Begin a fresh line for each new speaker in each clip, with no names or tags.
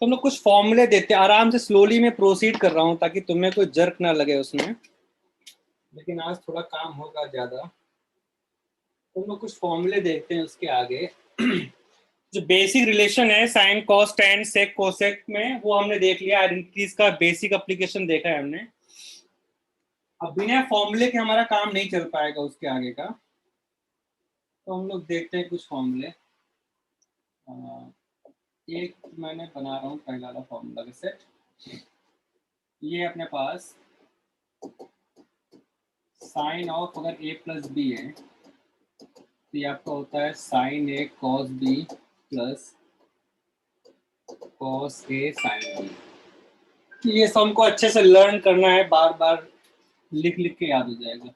तो हम लोग कुछ फॉर्मूले देते हैं, आराम से स्लोली में प्रोसीड कर रहा हूँ ताकि तुम्हें कोई जर्क ना लगे उसमें, लेकिन आज थोड़ा काम होगा ज़्यादा। तो हम लोग कुछ फॉर्मूले देखते हैं उसके आगे। जो बेसिक रिलेशन है sine cos tan sec cosec में, वो हमने देख लिया। आइडेंटिटीज का बेसिक एप्लीकेशन देखा है हमने। अब बिना फॉर्मूले के हमारा काम नहीं चल पाएगा उसके आगे का, तो हम लोग देखते हैं कुछ फॉर्मूले। एक मैंने बना रहा हूँ पहला वाला फॉर्मूला का सेट। ये अपने पास साइन ऑफ अगर ए प्लस बी है तो ये आपका होता है sine A cos B plus cos A sine B. ये सब हमको अच्छे से लर्न करना है, बार बार लिख लिख के याद हो जाएगा।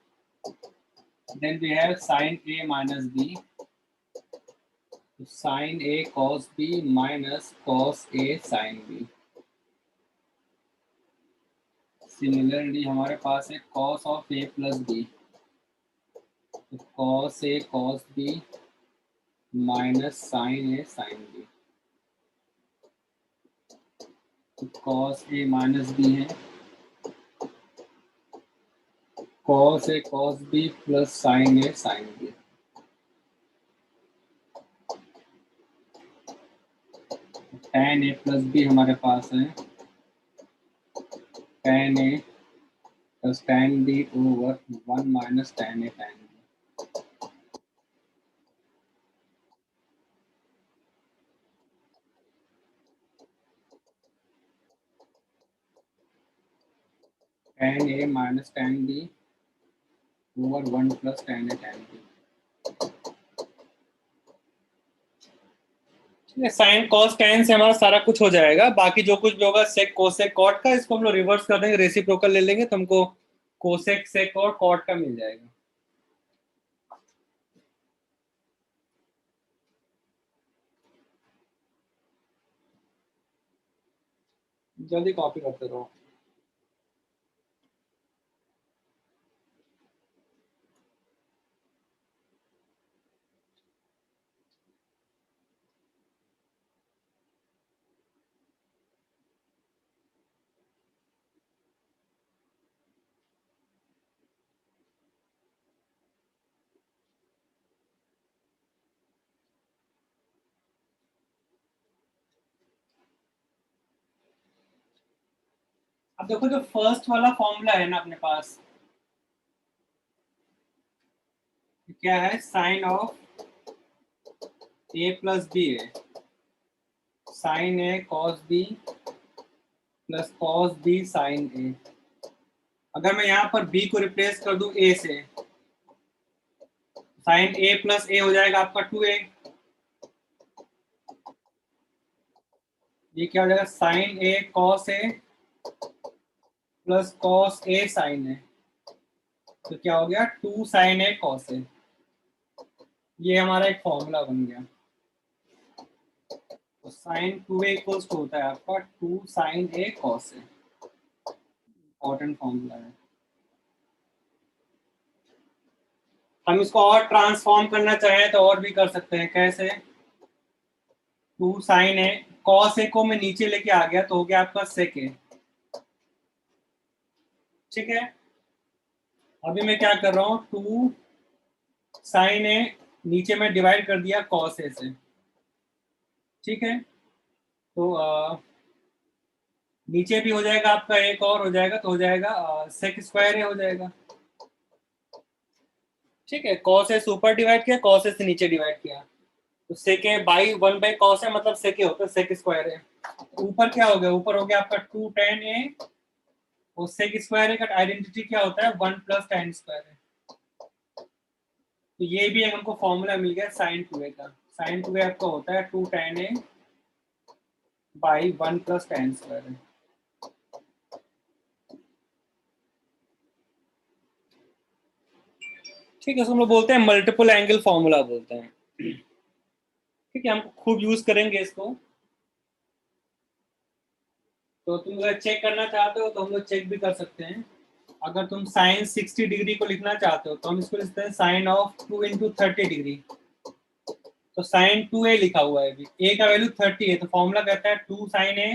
Then we have sine A minus B, sine A cos B minus cos A sine B. Similarly हमारे पास है cos of A plus B, तो cos A cos B minus sine A sine B. तो cos A minus B है, cos A cos B plus sine A sine B. tan A plus B हमारे पास है tan A plus tan B over 1 minus tan A tan B. tan A minus tan B over 1 plus tan A tan B. Sine cos tan से हमारा सारा कुछ हो जाएगा। बाकी जो कुछ भी होगा सेक कोसेक कॉट का, इसको हम लोग रिवर्स कर देंगे, रेसिप्रोकल ले लेंगे तो हमको कोसेक सेक और कॉट का मिल जाएगा। जल्दी कॉपी करते रहो। अब देखो जो फर्स्ट वाला फॉर्मूला है ना अपने पास, क्या है, sine of A plus B है, sine A cos B plus cos B sine A. अगर मैं यहाँ पर बी को रिप्लेस कर दूं ए से, साइन ए प्लस ए हो जाएगा आपका 2a। ये क्या हो जाएगा, sign A cos A plus cos A sign ए। तो क्या हो गया, 2 साइन ए कॉस ए। ये हमारा एक फॉर्मूला बन गया। तो साइन 2a इक्वल्स टू होता है आपका 2 sine A cos A. Important formula है। हम इसको और ट्रांसफॉर्म करना चाहें तो और भी कर सकते हैं। कैसे, 2 साइन ए कॉस ए को मैं नीचे लेके आ गया तो हो गया आपका सेक ए। ठीक है, अभी मैं क्या कर रहा हूँ, 2 साइन ए नीचे में डिवाइड कर दिया कॉस ए से। ठीक है, तो नीचे भी हो जाएगा आपका, एक और हो जाएगा तो हो जाएगा सेक स्क्वायर ए हो जाएगा। ठीक है, कॉस ए से ऊपर डिवाइड किया, कॉस ए से नीचे डिवाइड किया, तो सेक ए बाई 1 बाई कॉस ए मतलब सेक ए होता है, सेक स्क्वायर ए। ऊपर क्या हो गया, ऊपर हो गया आपका 2 tan ए और सेक स्क्वायर ए का आइडेंटिटी क्या होता है, 1 प्लस tan स्क्वायर ए। तो ये भी एक हमको फॉर्मूला मिल गया साइन 2a का। साइन 2a आपका होता है 2 tan A by 1 plus tan square A. ठीक है, हम लोग बोलते हैं मल्टीपल एंगल फॉर्मूला बोलते हैं। ठीक है, हम खूब यूज करेंगे इसको। तो तुम अगर चेक करना चाहते हो तो हम लोग चेक भी कर सकते हैं। अगर तुम साइन 60 डिग्री को लिखना चाहते हो तो हम इसको लिखते हैं साइन ऑफ 2 इंटू 30 डिग्री। तो साइन 2a लिखा हुआ है, अभी a का वैल्यू 30 है, तो फॉर्मूला कहता है 2 sin a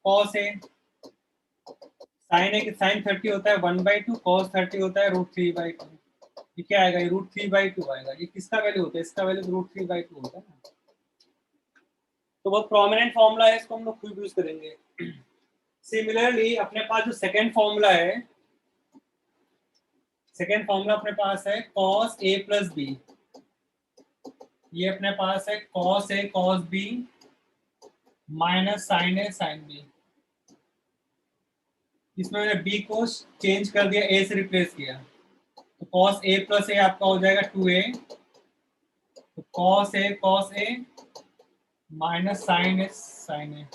cos a। Sine 30 होता है 1/2, cos 30 होता है √3/2। ये क्या आएगा, ये √3/2 आएगा। ये किसका वैल्यू होता है, इसका वैल्यू √3/2 होता है ना। तो बहुत प्रोमिनेंट फॉर्मूला है, इसको हम लोग खूब यूज करेंगे। सिमिलरली अपने पास जो सेकेंड फॉर्मूला है, सेकेंड फॉर्मूला अपने पास है cos a प्लस b। ये अपने पास है cos a cos b minus sin a sin b। इसमें मैंने b को चेंज कर दिया, a से रिप्लेस किया, तो cos a प्लस a आपका हो जाएगा 2a। तो cos a minus sin a sin a,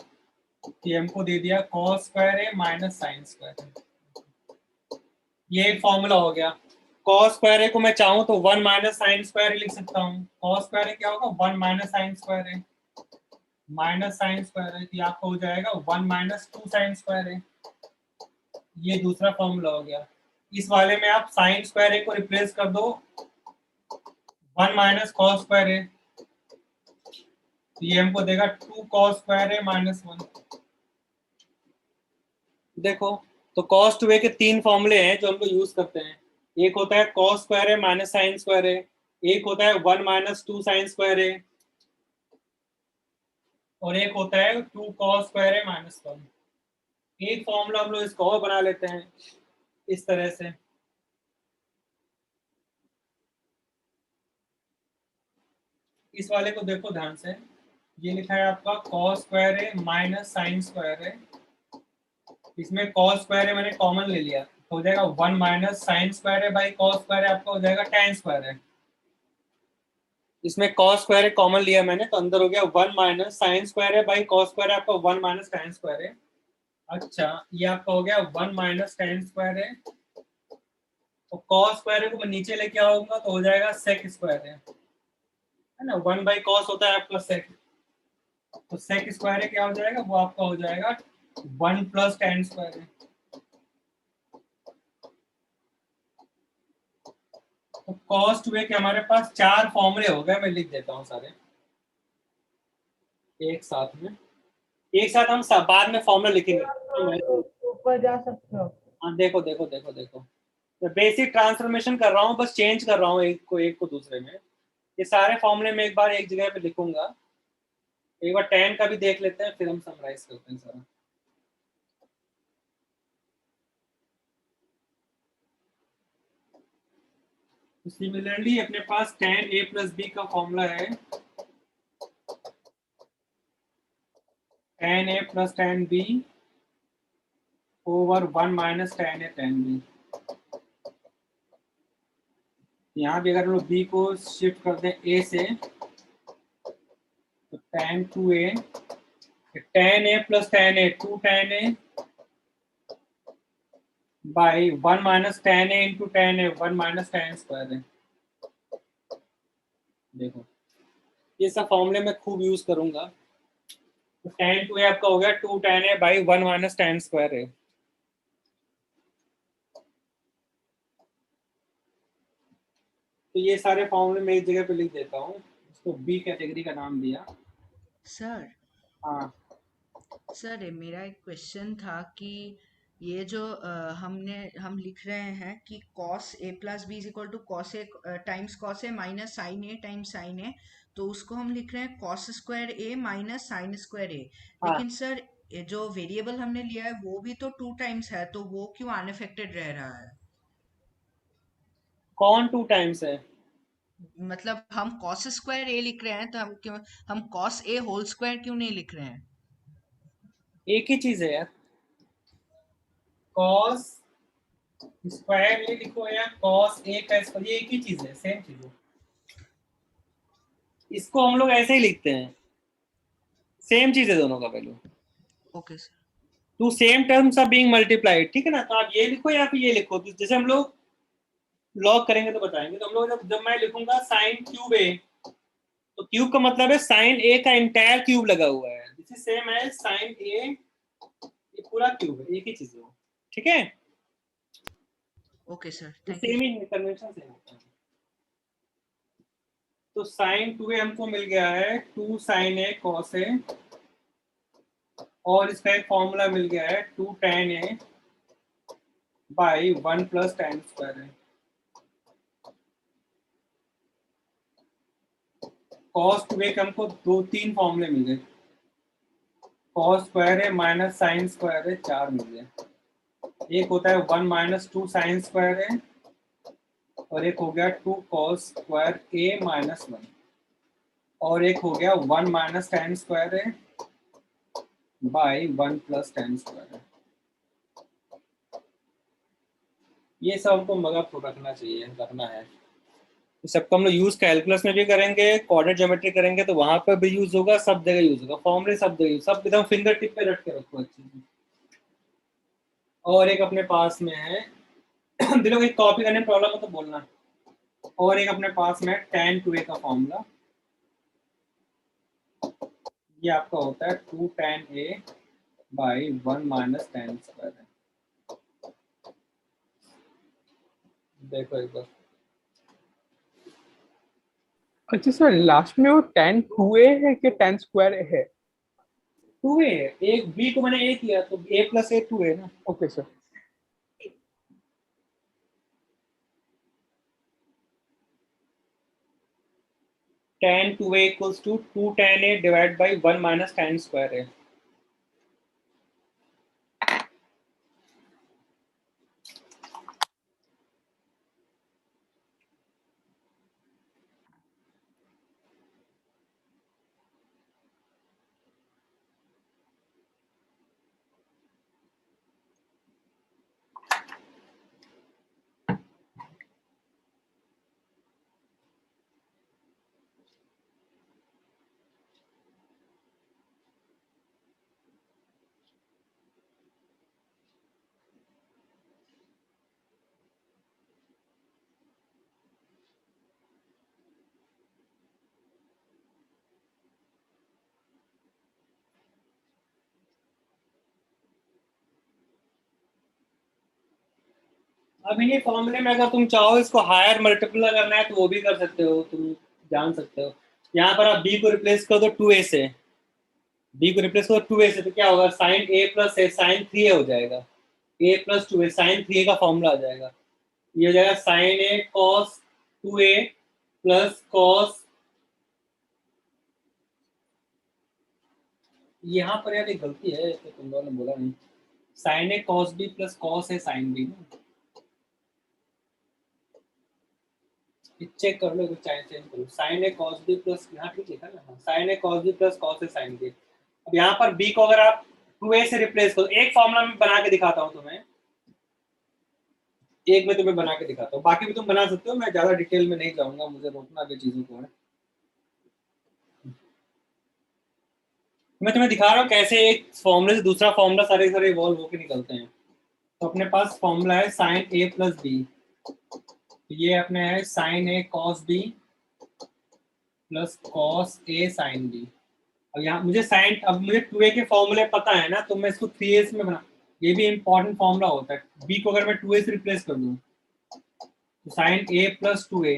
ये हमको दे दिया cos square a minus sin square a। ये एक फॉर्मूला हो गया। cos स्क्वायर a को मैं चाहूं तो 1 माइनस साइन स्क्वायर लिख सकता हूँ। cos स्क्वायर a क्या होगा, 1 minus sine square a minus sine square a, तो आपका हो जाएगा 1 माइनस 2 साइन स्क्वायर a। ये दूसरा फॉर्मूला हो गया। इस वाले में आप साइन स्क्वायर a को रिप्लेस कर दो 1 माइनस cos स्क्वायर a, तो ये हमको देगा 2 cos स्क्वायर a माइनस 1। देखो, तो cos 2a के तीन फॉर्मूले हैं जो हम लोग यूज करते हैं। एक होता है cos square a minus sine square a, एक होता है 1 माइनस 2 साइन स्क्वायर a, और एक होता है 2 cos स्क्वायर a माइनस 1। एक फॉर्मूला हम लोग इसको और बना लेते हैं इस तरह से। इस वाले को देखो ध्यान से, ये लिखा है आपका cos square a minus sine square a। इसमें cos स्क्वायर a मैंने कॉमन ले लिया, तो हो जाएगा 1 minus sine square a by cos square a, आपका हो जाएगा tan स्क्वायर a। इसमें cos स्क्वायर a कॉमन लिया मैंने, तो अंदर हो गया 1 minus sine square a by cos square a, आपका 1 माइनस tan स्क्वायर a। अच्छा, ये आपका हो गया 1 माइनस tan स्क्वायर a, और cos स्क्वायर a को मैं नीचे लेके आऊंगा तो हो जाएगा sec स्क्वायर a, है ना। 1 बाई cos होता है आपका sec, तो sec स्क्वायर a क्या हो जाएगा, वो आपका हो जाएगा 1 प्लस tan स्क्वायर a। तो cos 2a के हमारे पास चार फॉर्मूले हो गए, मैं लिख देता हूँ सारे एक साथ में। एक साथ हम सब बाद में फॉर्मूला लिखेंगे।
ऊपर जा सकते हो।
हाँ देखो देखो देखो देखो, मैं बेसिक ट्रांसफॉर्मेशन कर रहा हूँ, बस चेंज कर रहा हूँ एक को दूसरे में। ये सारे फॉर्मूले में एक बार एक जगह पे लिखूंगा। एक बार tan का भी देख लेते हैं, फिर हम समराइज करते हैं सारा। सिमिलरली अपने पास tan a प्लस b का फॉर्मूला है tan a plus tan b over 1 minus tan a tan b। यहाँ भी अगर हम लोग b को शिफ्ट कर दें a से, तो tan 2a, tan a plus tan a 2 tan a by 1 minus tan a into tan a 1 minus tan square है। देखो, ये सब फॉर्मूले में खूब यूज करूंगा। तो tan 2a आपका हो गया 2 tan a by 1 minus tan square है। तो ये सारे फॉर्मूले मैं एक जगह पे लिख देता हूँ, इसको बी कैटेगरी का नाम दिया।
सर
हाँ
सर मेरा एक क्वेश्चन था कि ये जो हम लिख रहे हैं कि cos a plus b is equal to cos a times cos a minus sine a times sine a, तो उसको हम लिख रहे हैं cos square a minus sine square a।
हाँ,
लेकिन सर ये जो वेरिएबल हमने लिया है वो भी तो 2 टाइम्स है, तो वो क्यों अनअफेक्टेड रह रहा है?
कौन 2 टाइम्स है?
मतलब हम cos स्क्वायर a लिख रहे हैं तो हम cos a होल स्क्वायर क्यों नहीं लिख रहे हैं?
एक ही चीज है यार, कॉस स्क्वायर ए लिखो या कॉस ए का स्क्वायर, ये एक ही चीज है, सेम चीज है। इसको हम लोग ऐसे ही लिखते हैं, सेम चीज है दोनों का value.
Okay sir.
Two same terms are being multiplied, ठीक है ना। तो आप ये लिखो या फिर ये लिखो, तो जैसे हम लोग लॉग करेंगे तो बताएंगे। तो हम लोग जब जब मैं लिखूंगा साइन क्यूब ए, तो क्यूब का मतलब है साइन ए का इंटायर क्यूब लगा हुआ है। This is same as sine A, ये पूरा क्यूब है, एक ही चीज है वो, ठीक है।
ओके सर,
तो
thank you
same
sir.
He convention same है। तो साइन 2a हमको मिल गया है 2 sin a cos a, और इसका एक फॉर्मूला मिल गया है 2 tan a by 1 plus tan square है। cos 2a के हमको 3 फॉर्मूले मिल गए, cos स्क्वायर है माइनस साइन स्क्वायर है 4 मिल गए। एक होता है 1 माइनस 2 साइन स्क्वायर है, और एक हो गया 2 cos स्क्वायर a माइनस 1, और एक हो गया 1 माइनस tan स्क्वायर है बाई 1 प्लस tan स्क्वायर है। ये सब हमको मगज रखना चाहिए, रखना है। इस सबको हम लोग यूज कैलकुलस में भी करेंगे, कोऑर्डिनेट ज्योमेट्री करेंगे तो वहां पर भी यूज होगा, सब जगह यूज होगा, फॉर्मूले सब जगह यूज, सब एकदम फिंगर टिप पे रट के रखो अच्छे से। और एक अपने पास में है दिलों को कॉपी करने में प्रॉब्लम हो तो बोलना। और एक अपने पास में tan 2a का फॉर्मूला, ये आपका होता है 2 tan a by 1 minus tan square है। देखो एक बार।
अच्छा सर, लास्ट में वो tan 2a है कि tan स्क्वायर है?
2a है, एक b को मैंने a किया तो a प्लस a 2a ना।
Okay sir.
tan 2a equals to 2 tan a divide by 1 minus tan square है। अब इन्हीं फॉर्मूले में अगर तुम चाहो इसको हायर मल्टीपल करना है तो वो भी कर सकते हो, तुम जान सकते हो। यहाँ पर आप b को रिप्लेस कर दो 2a से, b को रिप्लेस करो 2a से, तो क्या होगा sine a plus a sine 3a हो जाएगा, a plus 2a sign 3a का फॉर्मूला आ जाएगा। ये हो जाएगा sine a cos 2a plus cos, यहाँ पर यार एक गलती है तो तुम लोगों ने बोला नहीं, sign A cos B plus cos A sine B, check कर लो, चेंज करो, sign A cos B plus, यहाँ ठीक लिखा ना, sign A cos B plus cos A sine B. अब यहाँ पर बी को अगर आप 2a से रिप्लेस करो, एक फॉर्मूला में बना के दिखाता हूँ तुम्हें, एक में तुम्हें बना के दिखाता हूँ, बाकी भी तुम बना सकते हो, मैं ज्यादा डिटेल में नहीं जाऊंगा, मुझे रोकना भी चीजों को है। मैं तुम्हें दिखा रहा हूँ कैसे एक फॉर्मूले से दूसरा फॉर्मूला सारे सारे इवॉल्व होकर निकलते हैं। तो अपने पास फॉर्मूला है साइन ए प्लस बी, ये अपने है sine A cos B plus cos A sine B. अब यहाँ मुझे साइन, अब मुझे 2a के फॉर्मूले पता है ना, तो मैं इसको 3a में बना, ये भी इंपॉर्टेंट फॉर्मूला होता है। b को अगर मैं 2a से रिप्लेस कर दूं तो साइन a प्लस 2a,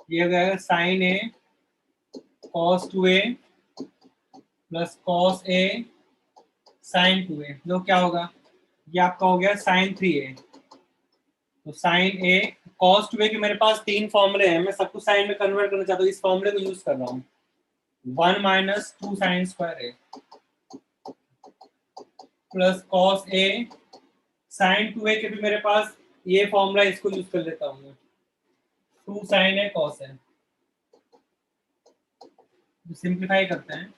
ये हो जाएगा sine a cos 2a plus cos a sine 2a, जो क्या होगा, ये आपका हो गया साइन 3a। तो साइन a कॉस 2a के मेरे पास 3 फॉर्मूले हैं, मैं सबको साइन में कन्वर्ट करना चाहता हूँ, इस फॉर्मूले को यूज कर रहा हूँ। 1 minus 2 sine square a plus cos a sine 2a के भी मेरे पास ये फॉर्मूला, इसको यूज कर लेता हूँ मैं, 2 sine a cos a। Simplify करते हैं,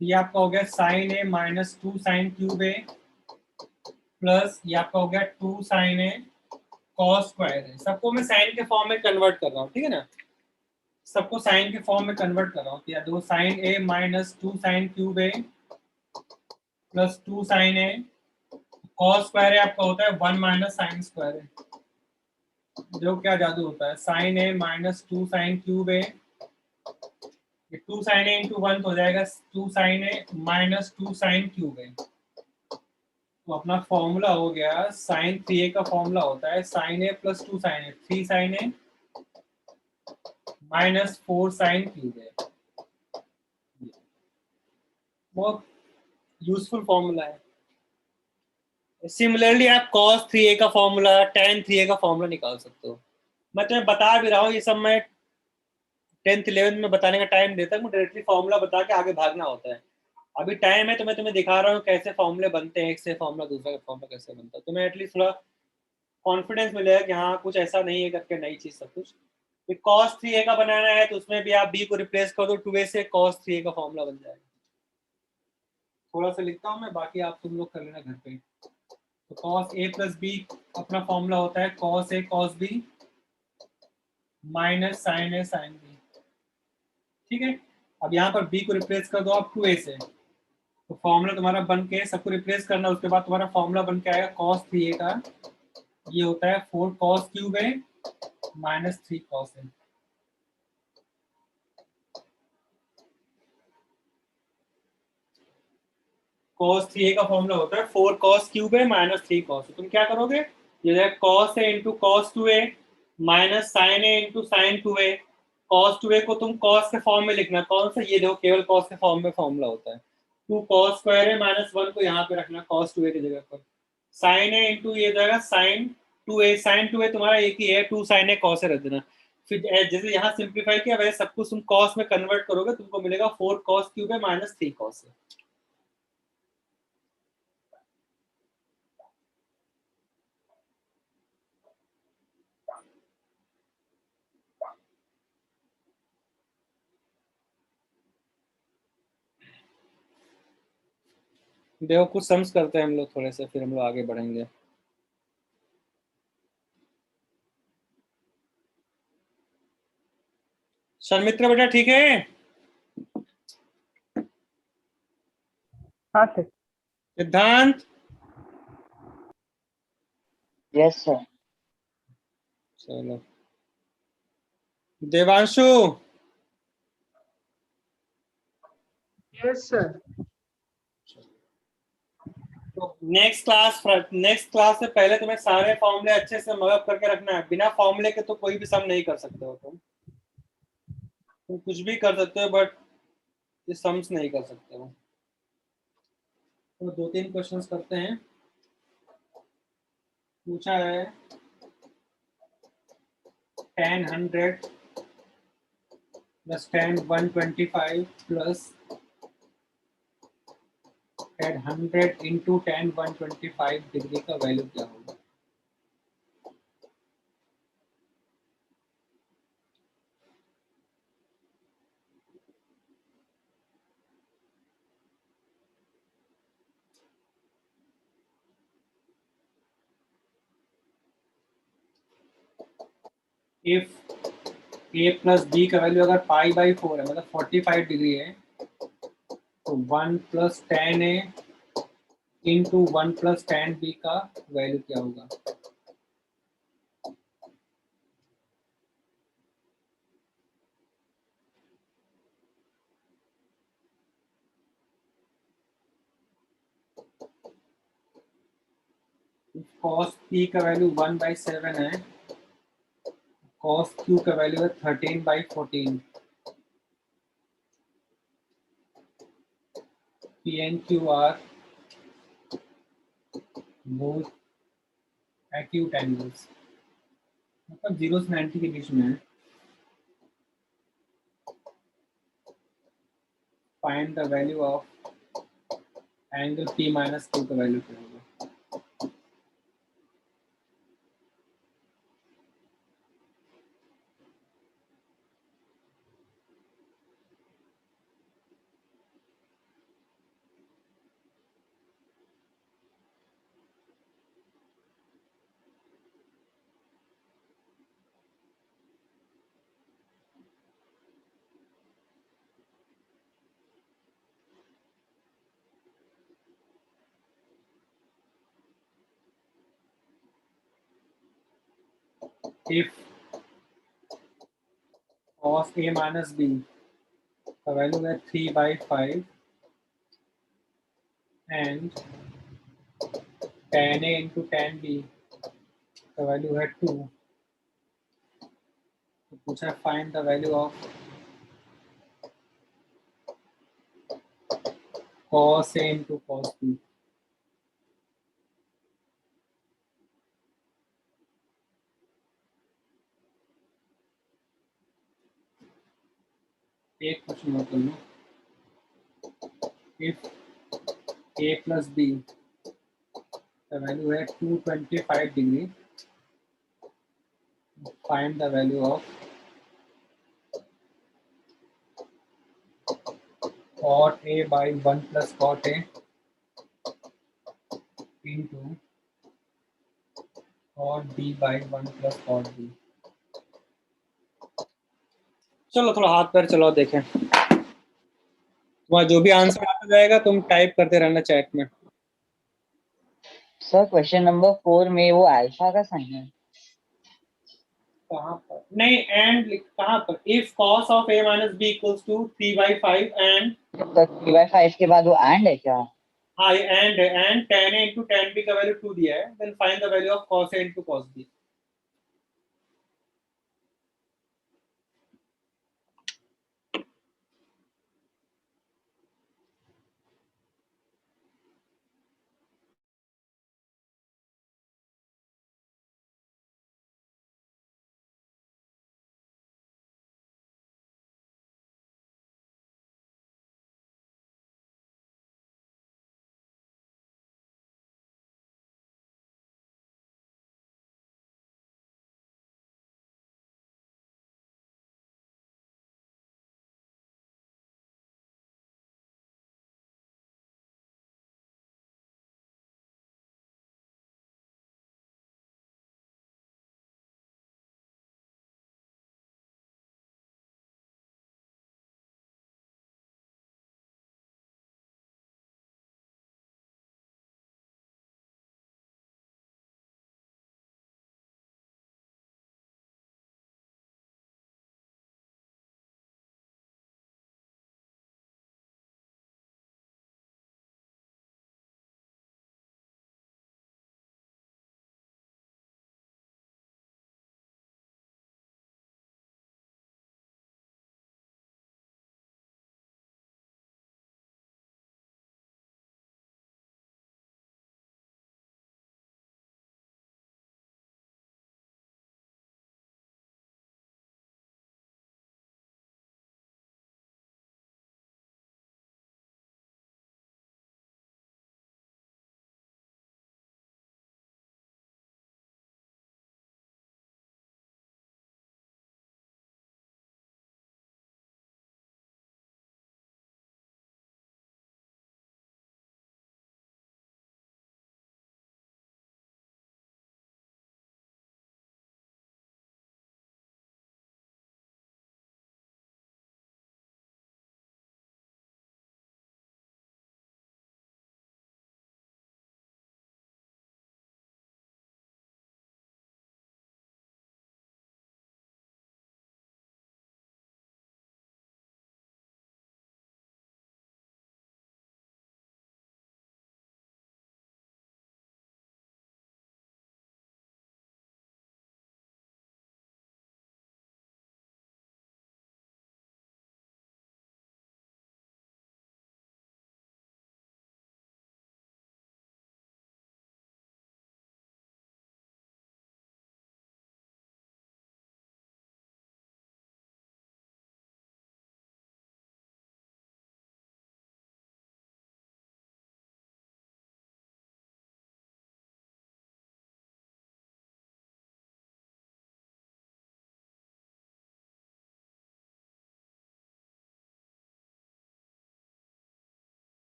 ये आपका हो गया sine a minus 2 sine cube a plus ये आपका हो गया 2 साइन a कॉस स्क्वायर है। सबको मैं साइन के फॉर्म में कन्वर्ट कर रहा हूँ, ठीक है ना, सबको साइन के फॉर्म में कन्वर्ट कर रहा हूँ। या 2 sine a minus 2 sine cube a plus 2 sine a cos square है, आपका होता है 1 माइनस साइन स्क्वायर है, जो क्या जादू होता है, sine a minus 2 sine cube a, 2 sine a into 1 तो हो जाएगा 2 sine a minus 2 sine cube a। तो अपना फॉर्मूला हो गया, साइन 3a का फॉर्मूला होता है sine a plus 2 sine a, 3 sine a -4 sin cube है। बहुत यूजफुल फॉर्मूला है। सिमिलरली आप cos 3a का फॉर्मूला, tan 3a का फॉर्मूला निकाल सकते हो। मैं तुम्हें बता भी रहा हूँ, ये सब मैं 10th 11th में बताने का टाइम देता हूँ, डायरेक्टली फॉर्मूला बता के आगे भागना होता है। अभी टाइम है तो मैं तुम्हें दिखा रहा हूँ कैसे फॉर्मूले बनते हैं, एक से फॉर्मूला दूसरा का फॉर्मूला कैसे बनता है, तुम्हें एटलीस्ट थोड़ा कॉन्फिडेंस मिलेगा कि हाँ कुछ ऐसा नहीं है करके नई चीज सब कुछ। cos 3a का बनाना है तो उसमें भी आप b को रिप्लेस कर दो 2a से, cos 3a का फॉर्मूला बन जाएगा। थोड़ा सा लिखता हूँ मैं, बाकी आप तुम लोग कर लेना घर पे। तो cos a प्लस b अपना फॉर्मूला होता है cos a cos b minus sin a sin b। ठीक है, अब यहाँ पर b को रिप्लेस कर दो आप 2a से, तो फॉर्मूला तुम्हारा बन के, सबको रिप्लेस करना, उसके बाद तुम्हारा फॉर्मूला बन के आएगा cos 3a का, ये होता है 4 cos cube a minus 3 cos a। cos 3a का फॉर्मूला होता है 4 cos cube a minus 3 cos a। तुम क्या करोगे, ये है cos a into cos 2a minus sin a into sin 2a। cos 2a को तुम cos के फॉर्म में लिखना, कौन सा, ये देखो केवल cos के फॉर्म में फॉर्मूला होता है। 2 cos स्क्वायर a माइनस 1 को यहाँ पे रखना cos 2a की जगह पर। sin a इंटू ये जाएगा sin 2a तुम्हारा एक ही है, 2 sin a cos a रख देना। फिर जैसे यहाँ सिंप्लीफाई किया वैसे सब कुछ तुम cos में कन्वर्ट करोगे, तुमको मिलेगा 4 cos cube a minus 3 cos a। देखो कुछ सम्स करते हैं हम लोग थोड़े से, फिर हम लोग आगे बढ़ेंगे। शर्मित्रा बेटा ठीक है?
हाँ सर।
सिद्धांत?
Yes sir.
चलो देवांशु?
Yes sir.
तो नेक्स्ट क्लास से पहले तुम्हें सारे फॉर्मूले अच्छे से मगअप करके रखना है। बिना फॉर्मूले के तो कोई भी सम नहीं कर सकते हो तुम कुछ भी कर सकते हो बट ये सम्स नहीं कर सकते हो। तो 2-3 क्वेश्चंस करते हैं। पूछा है tan 100 plus tan 125 plus tan 100 into tan 125 degree का वैल्यू क्या होगा। इफ a प्लस बी का वैल्यू अगर π/4 है, मतलब 45 डिग्री है, तो 1 plus tan a into 1 plus tan b का वैल्यू क्या होगा। cos p का वैल्यू 1/7 है, cos q का वैल्यू है 13/14। p and q are both acute angles, मतलब 0 से 90 के बीच में है। Find the value of angle p minus q का वैल्यू क्या होगा। if cos a minus b का वैल्यू है 3/5 and tan a into tan b का वैल्यू है 2, तो पूछा है find the value of cos A into cos B। एक क्वेश्चन और कर लो। If A plus B the value है 225 degree, find the value of cot A by 1 plus cot A into cot B by 1 plus cot B। चलो थोड़ा हाथ पैर चलाओ देखें। तुम्हारा जो भी आंसर आता जाएगा तुम टाइप करते रहना चैट में।
सर क्वेश्चन नंबर 4 में वो अल्फा का साइन है।
कहाँ पर? नहीं, एंड कहाँ पर? If cos of A minus B equals to 3/5 and
तो 3/5 के बाद वो एंड है क्या?
हाँ and tan A into tan B का वैल्यू 2 दिया है, then find the value of cos A into cos B।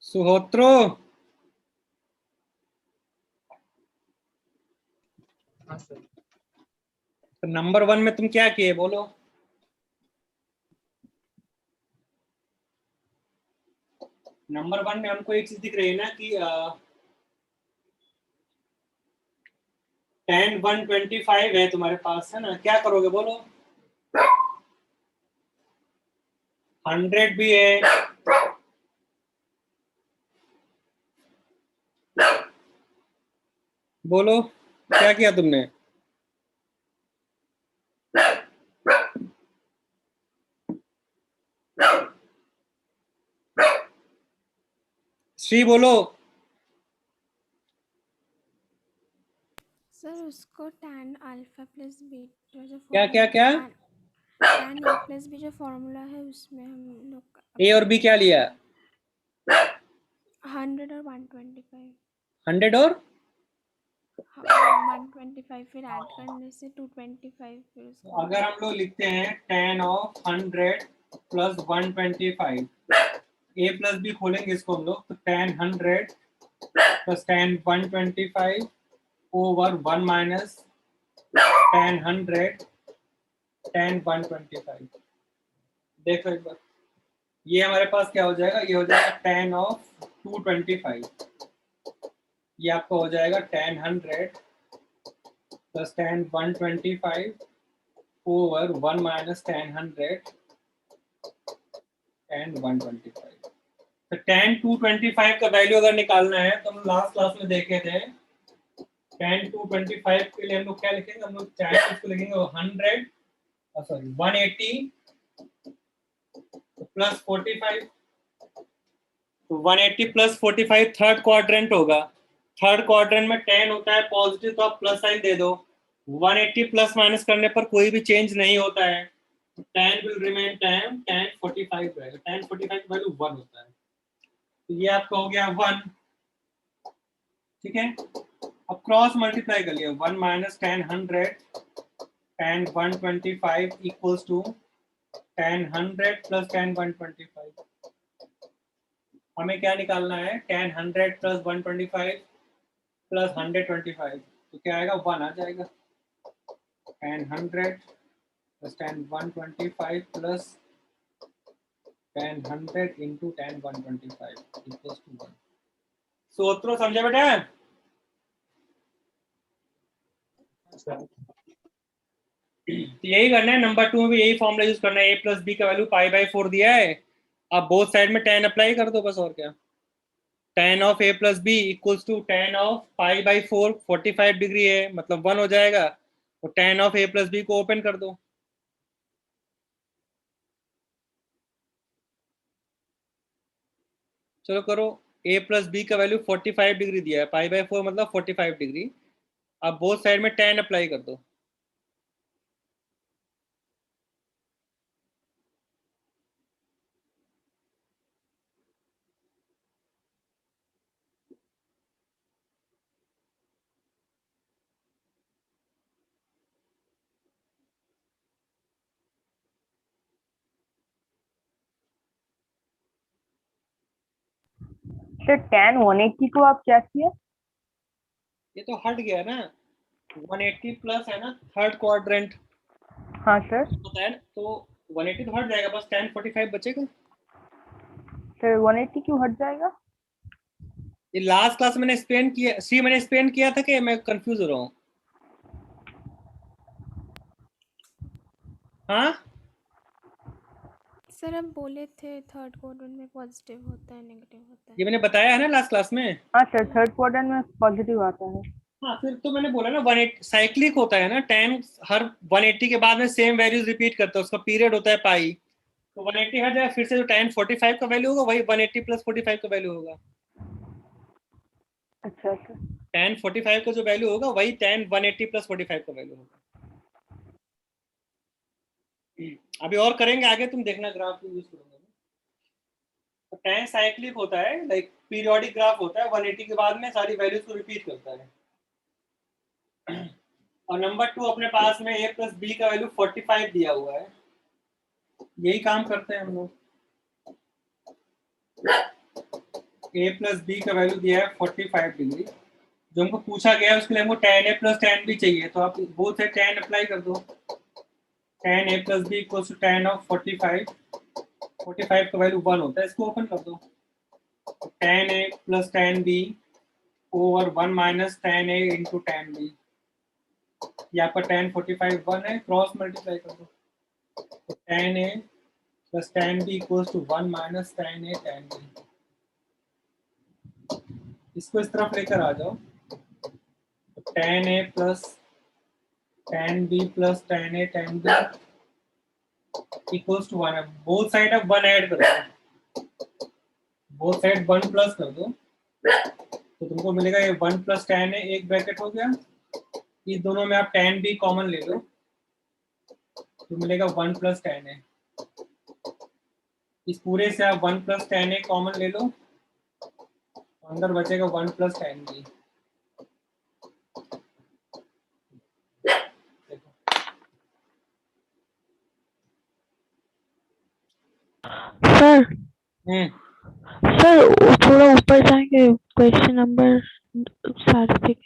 Suhotro,
हाँ सर।
तो नंबर 1 में तुम क्या किए बोलो? नंबर 1 में हमको एक चीज दिख रही है ना कि tan 125 है तुम्हारे पास, है ना? क्या करोगे बोलो? 100 भी है, बोलो क्या किया तुमने? श्री बोलो।
सर उसको tan अल्फा प्लस बीटा जो
क्या क्या क्या?
tan a प्लस बी जो फॉर्मूला है उसमें हम लोग
ए और बी क्या लिया?
100 और 125
100 और
125 फिर ऐड करने से 225 फिर उसको
अगर हम लोग लिखते हैं tan of 100 plus 125, a plus b खोलेंगे इसको हम लोग, तो tan 100 plus tan 125 over 1 minus tan 100 tan 125। देखो एक बार, ये हमारे पास क्या हो जाएगा? ये हो जाएगा tan ऑफ 225, ये आपका हो जाएगा tan 100 plus tan 125 over 1 minus tan 100 tan 125। तो tan 225 का वैल्यू अगर निकालना है तो हम लास्ट क्लास में देखे थे, tan 225 के लिए हम लोग क्या लिखेंगे? हम लोग चाहे इसको लिखेंगे 100 सॉरी 180 प्लस 45, तो 180 प्लस 45 थर्ड क्वाड्रेंट होगा। थर्ड क्वाड्रेंट में tan होता है पॉजिटिव, तो आप प्लस साइन दे दो। 180 प्लस माइनस करने पर कोई भी चेंज नहीं होता है, tan विल रिमेन tan 45 रहेगा। tan 45 का वैल्यू 1 होता है, तो ये आपका हो गया 1, ठीक है। अब क्रॉस मल्टीप्लाई कर लिया, 1 minus tan 100 tan 125 equals to tan 100 plus tan 125। हमें क्या निकालना है? tan 100 प्लस 125 प्लस 125, तो क्या आएगा? 1 आ जाएगा। tan 100 plus tan 125 plus tan 100 into tan 125 equals to 1। सूत्र समझे बेटा? तो यही करना है, नंबर 2 में भी यही फॉर्मूला यूज करना है। a प्लस बी का वैल्यू π/4 दिया है, अब बोथ साइड में tan अप्लाई कर दो बस, और क्या। tan of a plus B equals to tan of π/4, 45 degree है मतलब 1 हो जाएगा, और tan of a plus B को ओपन कर दो। चलो करो, a प्लस बी का वैल्यू 45 डिग्री दिया है, π/4 मतलब 45 डिग्री। अब बोथ साइड में tan अप्लाई कर दो।
सर tan 180 को आप क्या किया?
ये तो हट गया ना, 180 प्लस है ना थर्ड क्वाड्रेंट,
हाँ सर।
पता है ना, तो 180 तो हट जाएगा, बस tan 45 बचेगा।
सर 180 क्यों हट जाएगा?
ये लास्ट क्लास मैंने एक्सप्लेन किया, मैंने एक्सप्लेन किया था कि मैं कंफ्यूज हो रहा हूँ? हाँ
सर हम बोले थे थर्ड क्वाड्रेंट में पॉजिटिव होता है नेगेटिव होता है।
ये मैंने बताया है ना लास्ट क्लास में।
हाँ सर, थर्ड क्वाड्रेंट में पॉजिटिव आता है।
हाँ फिर तो मैंने बोला ना 180 साइक्लिक होता है ना, tan हर 180 के बाद में सेम वैल्यूज रिपीट करता है, उसका पीरियड होता है पाई, तो 180 हट जाएगा, फिर से जो tan 45 का वैल्यू होगा वही 180 प्लस 45 का वैल्यू होगा।
अच्छा सर।
tan 45 का जो वैल्यू होगा वही tan 180 प्लस 45 का वैल्यू होगा। अभी और करेंगे आगे, तुम देखना ग्राफ यूज करूंगा। तो tan साइक्लिक होता है, लाइक पीरियोडिक ग्राफ होता है, 180 के बाद में सारी वैल्यूज को रिपीट करता है। और नंबर 2 अपने पास में a प्लस बी का वैल्यू 45 दिया हुआ है, यही काम करते हैं हम लोग। a प्लस बी का वैल्यू दिया है 45 डिग्री, जो हमको पूछा गया है उसके लिए हमको tan a plus tan b चाहिए, तो आप बोथ है tan अप्लाई कर दो। tan a plus B equals to tan of 45 का वैल्यू 1 होता है, इसको ओपन कर दो। tan a plus tan b over 1 minus tan a into tan b, यहाँ पर tan 45 1 है, क्रॉस मल्टीप्लाई कर दो। तो tan a plus tan b equals to 1 minus tan a tan b, इसको इस तरफ लेकर आ जाओ। tan a plus tan b plus tan a tan b equals to 1 है, बोथ साइड आप 1 ऐड कर दो, बोथ साइड 1 प्लस कर दो, तो तुमको मिलेगा ये 1 प्लस tan a, एक ब्रैकेट हो गया, इस दोनों में आप tan b कॉमन ले लो तो मिलेगा 1 प्लस tan a, इस पूरे से आप 1 प्लस tan a कॉमन ले लो, अंदर बचेगा 1 प्लस tan b।
सर
हम्म,
सर थोड़ा ऊपर जाएंगे, क्वेश्चन नंबर सारे पे।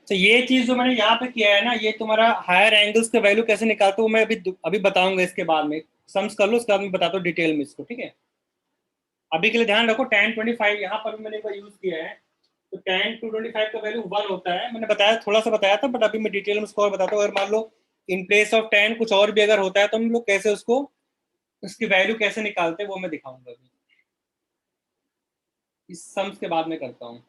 तो ये चीज जो मैंने यहाँ पे किया है ना, ये तुम्हारा हायर एंगल्स के वैल्यू कैसे निकालते हो मैं अभी बताऊंगा, इसके बाद में सम्स कर लो, उसके बाद में बताता हूँ डिटेल में इसको, ठीक है। अभी के लिए ध्यान रखो tan 25 यहाँ पर भी मैंने एक बार यूज किया है, तो tan 225 का वैल्यू 1 होता है, मैंने बताया, थोड़ा सा बताया था, बट अभी मैं डिटेल में स्कोर बताता हूँ। अगर मान लो इन प्लेस ऑफ tan कुछ और भी अगर होता है तो हम लोग कैसे उसको, उसकी वैल्यू कैसे निकालते हैं वो मैं दिखाऊंगा अभी, इस सम्स के बाद में करता हूँ।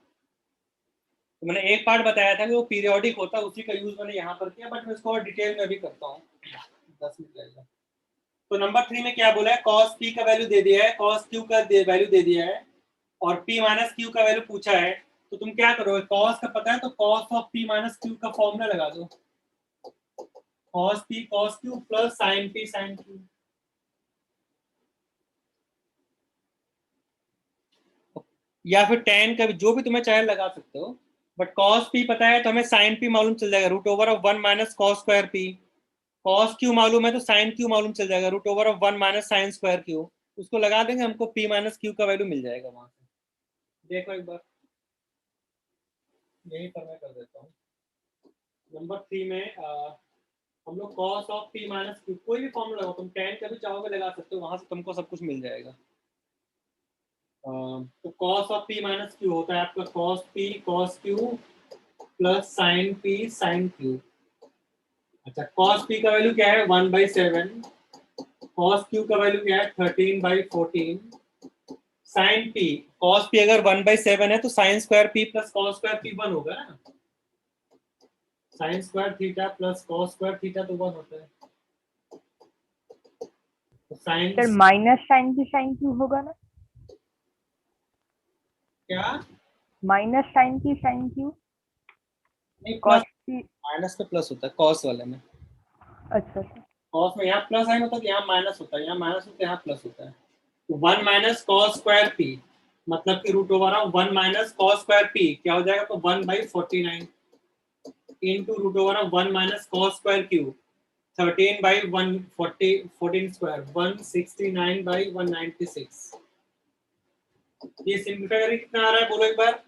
तो मैंने एक पार्ट बताया था कि वो पीरियोडिक होता है, उसी का यूज मैंने यहाँ पर किया, बट मैं इसको और डिटेल में अभी करता हूँ, 10 मिनट लगेगा। तो नंबर 3 में क्या बोला है, cos p का वैल्यू दे दिया है, cos q का वैल्यू दे दिया है, और p माइनस q का वैल्यू पूछा है, तो तुम क्या करोगे, cos का पता है तो cos of p minus q का फॉर्मूला लगा दो, cos p cos q plus sin p sin q। या फिर tan का जो भी तुम्हें चाहे लगा सकते हो, बट cos p पता है तो हमें sin p मालूम चल जाएगा, root over of 1 minus cos square p। cos q मालूम है तो sin q मालूम चल जाएगा, root over of 1 minus sin square q। उसको लगा देंगे, हमको p माइनस q का वैल्यू मिल जाएगा वहां से। देखो एक बार, यही पर मैं कर देता हूँ। नंबर 3 में हम लोग cos of p minus q, कोई भी फॉर्मूला लगाओ, तुम tan का भी चाहोगे लगा सकते हो, वहां से तुमको सब कुछ मिल जाएगा। तो cos of p minus q होता है आपका cos p cos q plus sin p sin q। अच्छा, cos p का वैल्यू क्या है 1/7, cos q का वैल्यू क्या है 13/14, sin p, cos p अगर 1/7 है तो sin square p plus cos square p 1 होगा ना, sin square theta plus cos square theta तो 1 होता है, तो sin
सर माइनस साइन की साइन क्यू होगा ना,
क्या,
माइनस साइन की साइन क्यू,
नहीं
कॉस
प्लस,
की।
माइनस पे प्लस होता है cos वाले में,
अच्छा अच्छा,
cos में यहाँ प्लस साइन होता है, यहाँ माइनस होता है, यहाँ माइनस होता है, यहाँ प्लस होता है। तो 1 माइनस cos स्क्वायर p,
मतलब कि root over of 1 minus cos square p क्या हो जाएगा, तो 1/49 into root over of 1 minus cos square q 13/140 14 square 169/196। ये सिंप्लीफाई करके कितना आ रहा है बोलो एक बार।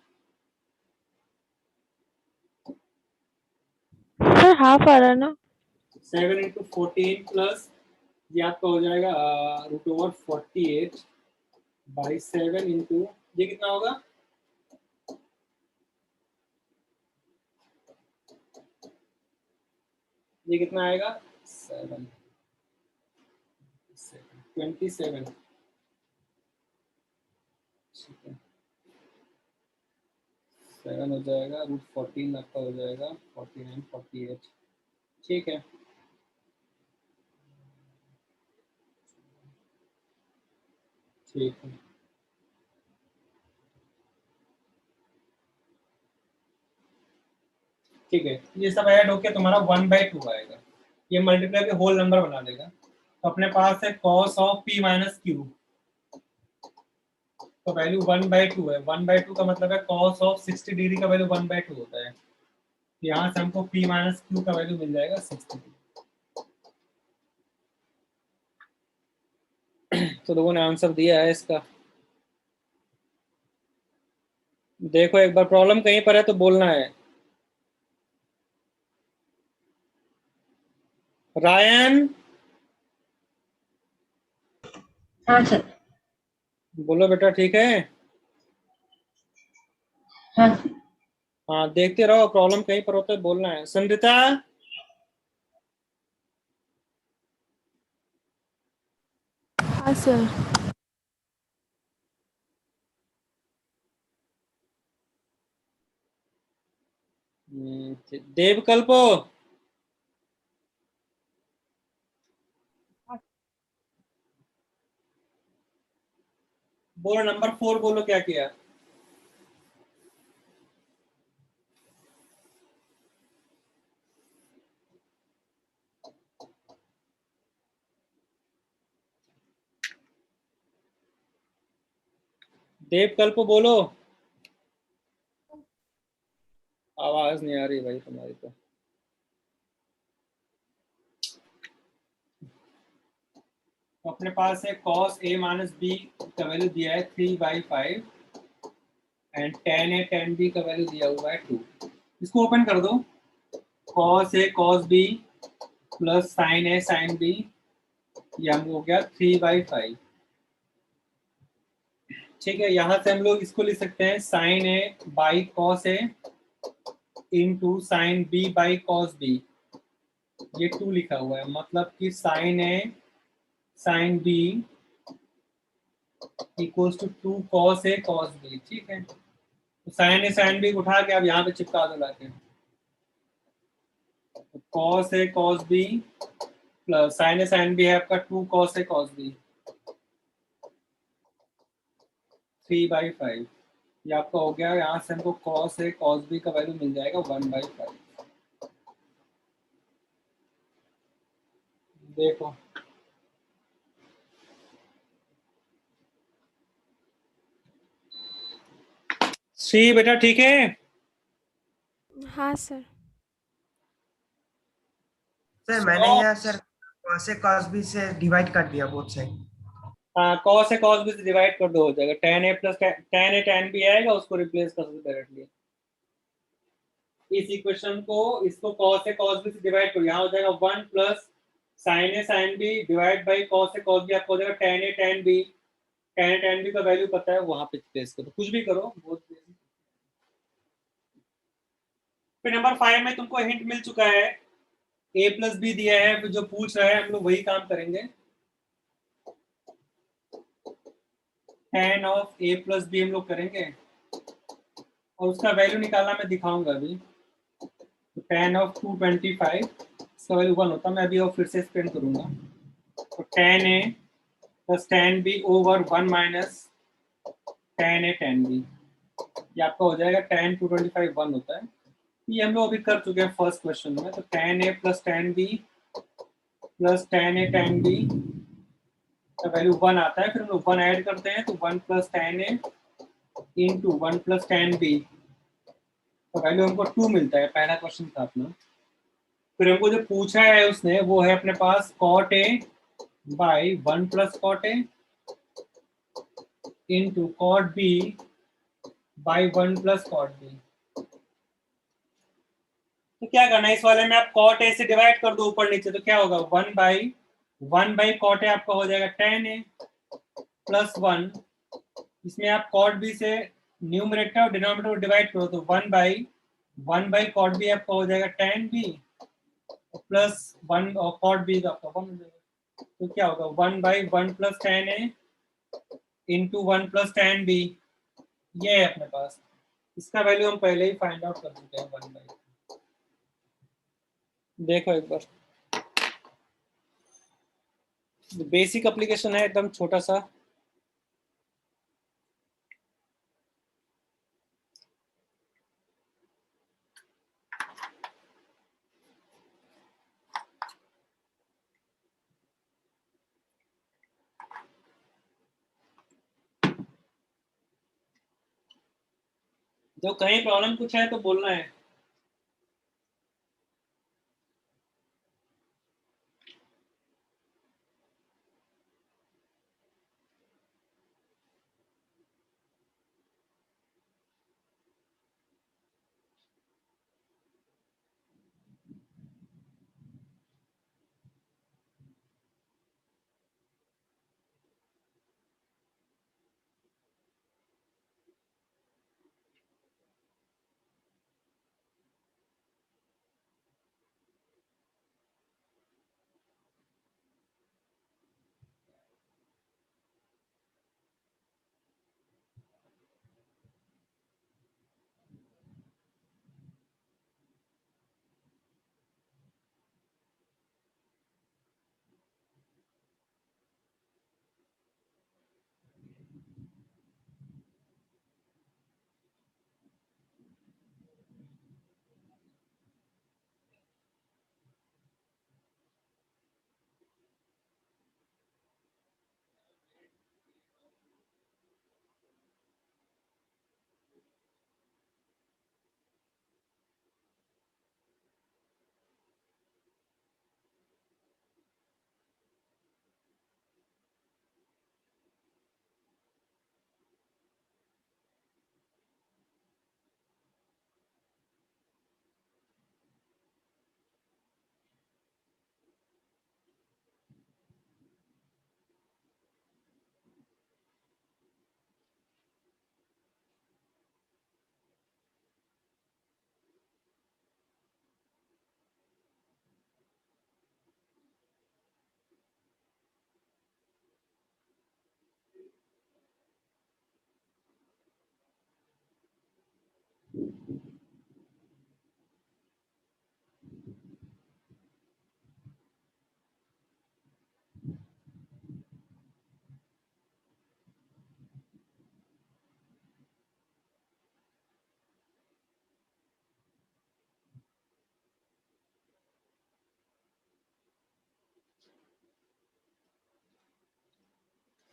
सर हाफ आ रहा है ना?
7 इंटू 14 प्लस ये आपका हो जाएगा रूट ओवर 48/7 इंटू ये कितना होगा, ये कितना आएगा 7 27। ठीक है 7 हो जाएगा रूट 14 आपका हो जाएगा 49 48। ठीक है ठीक है ठीक है, ये सब ऐड होके तुम्हारा 1/2 आएगा, ये मल्टीप्लाई के होल नंबर बना देगा। तो अपने पास है cos of P minus Q, तो वैल्यू 1/2 है। 1/2 का मतलब है कॉस ऑफ 60 डिग्री का वैल्यू 1/2 होता है। यहाँ से हमको पी माइनस क्यू का वैल्यू मिल जाएगा 60 डिग्री। तो लोगों ने आंसर दिया है इसका। देखो एक बार प्रॉब्लम कहीं पर है तो बोलना है। रायन
हाँ सर।
बोलो बेटा ठीक है।
हाँ
हाँ देखते रहो, प्रॉब्लम कहीं पर होता है बोलना है। संरिता
हाँ सर।
देवकल्पो बोलो नंबर 4 बोलो क्या किया। देवकल्पो बोलो, आवाज नहीं आ रही भाई तुम्हारी तो। तो अपने पास है cos a माइनस बी का वैल्यू दिया है 3/5 and tan a tan b का वैल्यू दिया हुआ है 2। इसको ओपन कर दो, cos a cos b plus sin a sin b, ये हम हो गया 3/5। ठीक है, यहाँ से हम लोग इसको लिख सकते हैं sin a by cos a into sine b by cos b। ये 2 लिखा हुआ है, मतलब कि sin a sin b equals to 2 cos a cos b। ठीक है, तो साइन ए साइन बी उठा के आप यहाँ पे चिपका दो लाके, तो cos a cos b plus sine A sine b है आपका 2 cos a cos b 3/5। ये आपका हो गया, यहाँ से हमको cos a cos b का वैल्यू मिल जाएगा 1/5। देखो श्री बेटा ठीक है।
हाँ सर।
सर मैंने यहाँ sir cos A cos B से डिवाइड कर दिया बोथ साइड।
हाँ cos a cos b से डिवाइड कर दो, हो जाएगा tan a plus tan a tan b आएगा, उसको रिप्लेस कर दो डायरेक्टली। इस इक्वेशन को इसको cos a cos b से डिवाइड करो, यहाँ हो जाएगा 1 plus sin a sin b divide by cos a cos b, आपको हो जाएगा tan a tan b। tan a tan b का वैल्यू पता है, वहां पे प्लेस करो, कुछ भी करो बहुत। फिर नंबर 5 में तुमको हिंट मिल चुका है, a प्लस बी दिया है, फिर जो पूछ रहा है हम लोग वही काम करेंगे। tan of a plus b हम लोग करेंगे और उसका वैल्यू निकालना मैं दिखाऊंगा अभी। तो tan ऑफ 225 इसका वैल्यू 1 होता है, मैं अभी और फिर से एक्सप्लेन करूंगा। तो tan a plus tan b over 1 minus tan a tan b, ये आपका हो जाएगा tan 225 1 होता है। ये हम लोग अभी कर चुके हैं फर्स्ट क्वेश्चन में। तो tan a plus tan b plus tan a tan b का वैल्यू 1 आता है, फिर हम लोग 1 ऐड करते हैं तो 1 plus tan a into 1 plus tan b, तो वैल्यू हमको 2 मिलता है। पहला क्वेश्चन था अपना। फिर हमको जो पूछा है उसने वो है अपने पास cot A by 1 plus cot A into cot B by 1 plus cot B. तो क्या करना है इस वाले में, आप कॉट ए से डिवाइड कर दो ऊपर नीचे, तो क्या होगा 1 बाई कॉट ए आपका हो जाएगा टेन ए प्लस 1। इसमें आप कॉट बी से न्यूमरेटर और डिनोमिनेटर को डिवाइड करो तो 1 बाई कॉट बी आपका हो जाएगा टेन बी प्लस 1 और कॉट बी का आपका 1 हो जाएगा। तो क्या होगा 1 by 1 plus tan a into 1 plus tan b, ये है अपने पास। इसका वैल्यू हम पहले ही फाइंड आउट कर चुके हैं 1 बाई। देखो एक बार, बेसिक एप्लीकेशन है एकदम छोटा सा। जो कहीं प्रॉब्लम कुछ है तो बोलना है।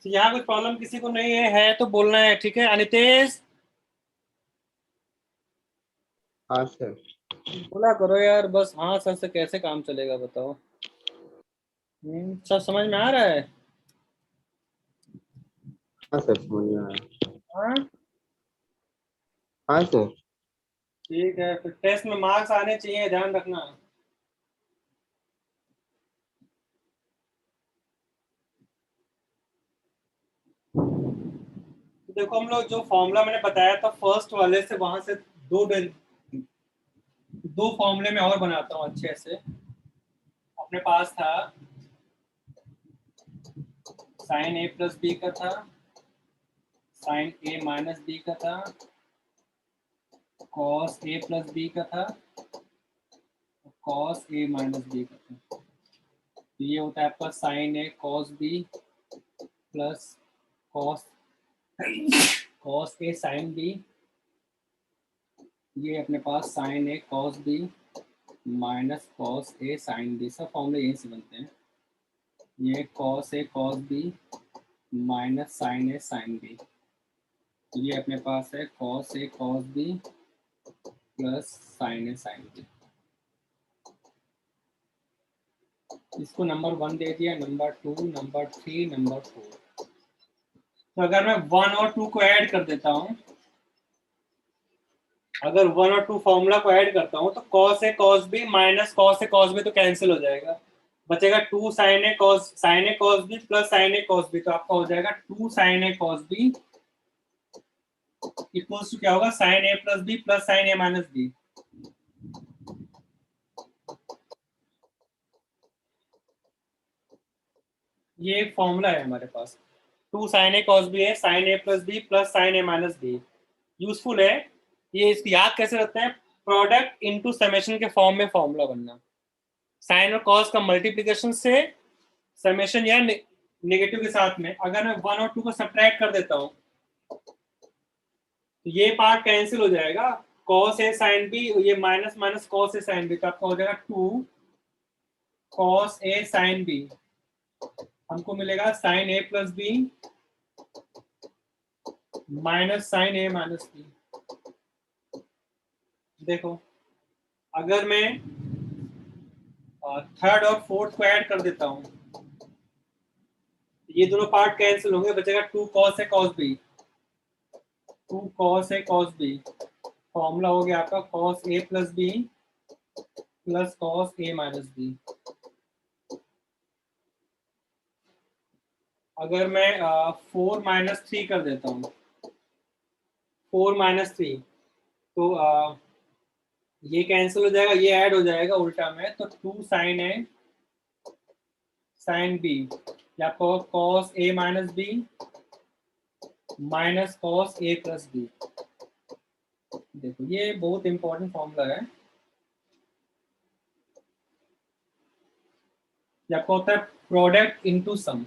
तो यहाँ कुछ प्रॉब्लम किसी को नहीं है तो बोलना है, ठीक है। अनितेश
हाँ सर।
बोला करो यार बस, हाँ सर से कैसे काम चलेगा बताओ। सब समझ में आ रहा है?
हाँ सर समझ में आया।
हाँ
हाँ सर।
ठीक है, फिर टेस्ट में मार्क्स आने चाहिए, ध्यान रखना। तो देखो हम लोग जो फॉर्मूला मैंने बताया था फर्स्ट वाले से, वहां से दो फॉर्मूले में और बनाता हूँ अच्छे से। अपने पास था साइन ए प्लस बी का था, साइन ए माइनस बी का था, कॉस ए प्लस बी का था, कॉस ए माइनस बी का था। तो ये होता है आपका sine A cos B plus cos cos A sine B. ये अपने पास sine A cos B minus cos A sine B, सब फॉर्मूले यहीं से बनते हैं। ये cos A cos B minus sine A sine B.
ये अपने पास है cos A cos B plus sin A sin B। इसको नंबर 1 दे दिया, नंबर 2, नंबर 3, नंबर 4। तो अगर मैं 1 और 2 को ऐड कर देता हूँ, अगर 1 और 2 फॉर्मूला को ऐड करता हूँ तो cos A cos B minus cos A cos B तो कैंसिल हो जाएगा, बचेगा 2 sin A cos B plus sin A cos B। तो आपका हो जाएगा 2 sin A cos B equals to क्या होगा, sin A plus B plus sin A minus B। ये एक फॉर्मूला है हमारे पास, 2 sin A cos B है sin A plus B plus sin A minus B। Useful है ये, इसको याद कैसे रखते हैं, प्रोडक्ट इनटू समेशन के फॉर्म में फॉर्मूला बनना, साइन और कॉस का मल्टीप्लिकेशन से समेशन या नेगेटिव के साथ में। अगर मैं 1 और 2 को सब्ट्रैक्ट कर देता हूँ तो ये पार्ट कैंसिल हो जाएगा, cos A sin B, ये minus minus cos A sin B, तो आपका हो जाएगा 2 cos A sin B, हमको मिलेगा sin A plus B minus sin A minus B। देखो अगर मैं थर्ड और फोर्थ को ऐड कर देता हूँ, ये दोनों पार्ट कैंसिल होंगे, बचेगा 2 cos A cos B, 2 cos A cos B। Formula हो गया आपका cos A plus B plus cos A minus B। अगर मैं 4 माइनस 3 कर देता हूँ, 4 माइनस 3, तो ये कैंसिल हो जाएगा, ये ऐड हो जाएगा उल्टा में, तो 2 sin A sin B, या आपको cos A minus B minus cos A plus B। देखो ये बहुत इंपॉर्टेंट फॉर्मूला है, ये आपको होता है प्रोडक्ट इनटू सम।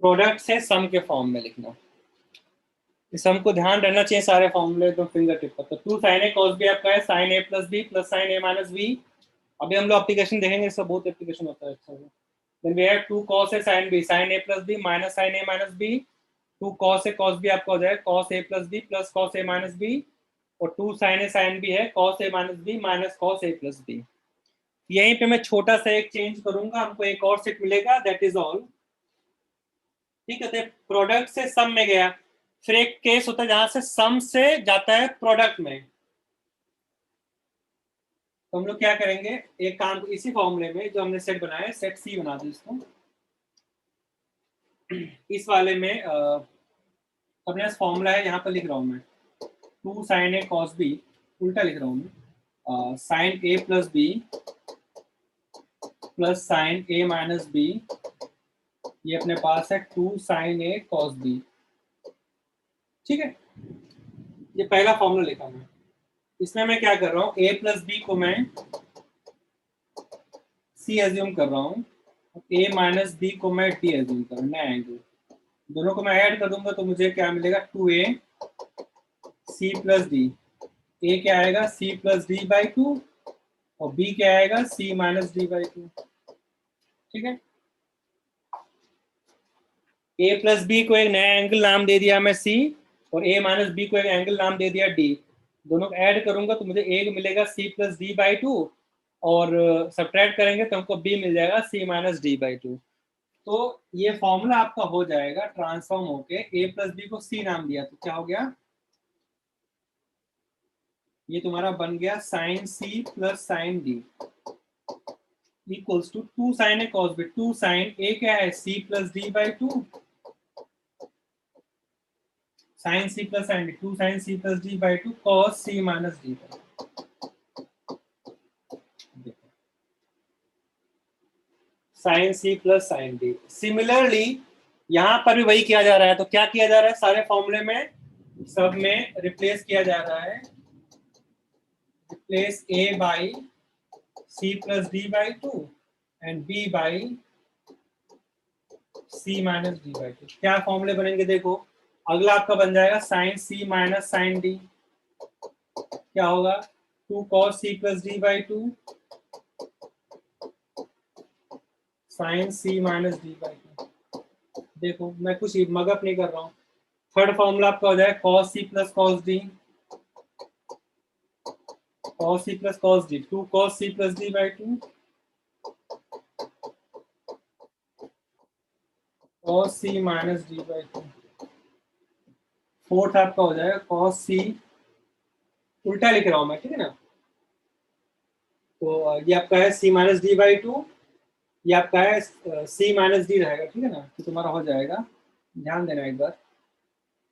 प्रोडक्ट से सम के फॉर्म में लिखना, इस सम को ध्यान रहना चाहिए सारे फॉर्मूले तो फिंगर टिप पर। तो 2 sin A cos B आपका है sin A plus B plus sin A minus B। अभी हम लोग एप्लीकेशन देखेंगे, इसका बहुत एप्लीकेशन होता है अच्छा। Then we have 2 cos A sin B sin A plus B minus sin A minus B। 2 cos A cos B आपका हो जाएगा cos A plus B plus cos A minus B, और 2 sin A sin B है cos A minus B minus cos A plus B। यहीं पे मैं छोटा सा एक चेंज करूंगा, हमको एक और सेट मिलेगा, दैट इज ऑल। ठीक है, तो प्रोडक्ट से सम में गया, फिर एक केस होता है जहां से सम से जाता है प्रोडक्ट में, तो हम लोग क्या करेंगे, एक काम इसी फॉर्मूले में जो हमने सेट बनाया है, सेट सी बना दो इसको। इस वाले में अपने पास फॉर्मूला है, यहाँ पर लिख रहा हूँ मैं 2 sin A cos B, उल्टा लिख रहा हूँ मैं, sin A plus B plus sin A minus B, ये अपने पास है 2 sin A cos B। ठीक है, ये पहला फॉर्मूला लिखा मैं। इसमें मैं क्या कर रहा हूँ, A प्लस B को मैं C एज्यूम कर रहा हूँ, A माइनस B को मैं D एज्यूम कर रहा हूँ, नया एंगल। दोनों को मैं ऐड कर दूंगा तो मुझे क्या मिलेगा, 2A C plus D। A क्या आएगा C प्लस D बाई 2, और B क्या आएगा C माइनस D बाई 2। ठीक है, A प्लस B को एक नया एंगल नाम दे दिया मैं C, और A माइनस B को एक एंगल नाम दे दिया D। दोनों को ऐड करूंगा तो मुझे A मिलेगा C प्लस D बाई 2, और सब्ट्रैक्ट करेंगे तो हमको B मिल जाएगा C माइनस D बाई 2। तो ये फॉर्मूला आपका हो जाएगा ट्रांसफॉर्म होके, A प्लस B को C नाम दिया तो क्या हो गया, ये तुम्हारा बन गया sin C plus sin D equals to 2 sin A cos B। 2 sin A क्या है C plus D by 2, sin C plus sin D, 2 sin C plus D by 2 cos C minus D। sin C plus sin D। Similarly यहाँ पर भी वही किया जा रहा है, तो क्या किया जा रहा है, सारे फॉर्मूले में सब में रिप्लेस किया जा रहा है, replace A by C plus D by 2 and B by C minus D by 2। क्या फॉर्मूले बनेंगे, देखो अगला आपका बन जाएगा sin C minus sin D, क्या होगा 2 cos C plus D by 2
sine C minus D by two. देखो मैं कुछ मगअप नहीं कर रहा हूँ। थर्ड फॉर्मूला आपका हो जाएगा cos C plus cos D, cos c plus cos d, 2 cos c plus d by 2, cos c minus d by 2। Fourth आपका हो जाएगा cos c, उल्टा लिख रहा हूं मैं, ठीक है ना। तो ये आपका है c minus D by to, ये आपका है c माइनस डी रहेगा, ठीक है ना। तो तुम्हारा हो जाएगा, ध्यान देना एक बार।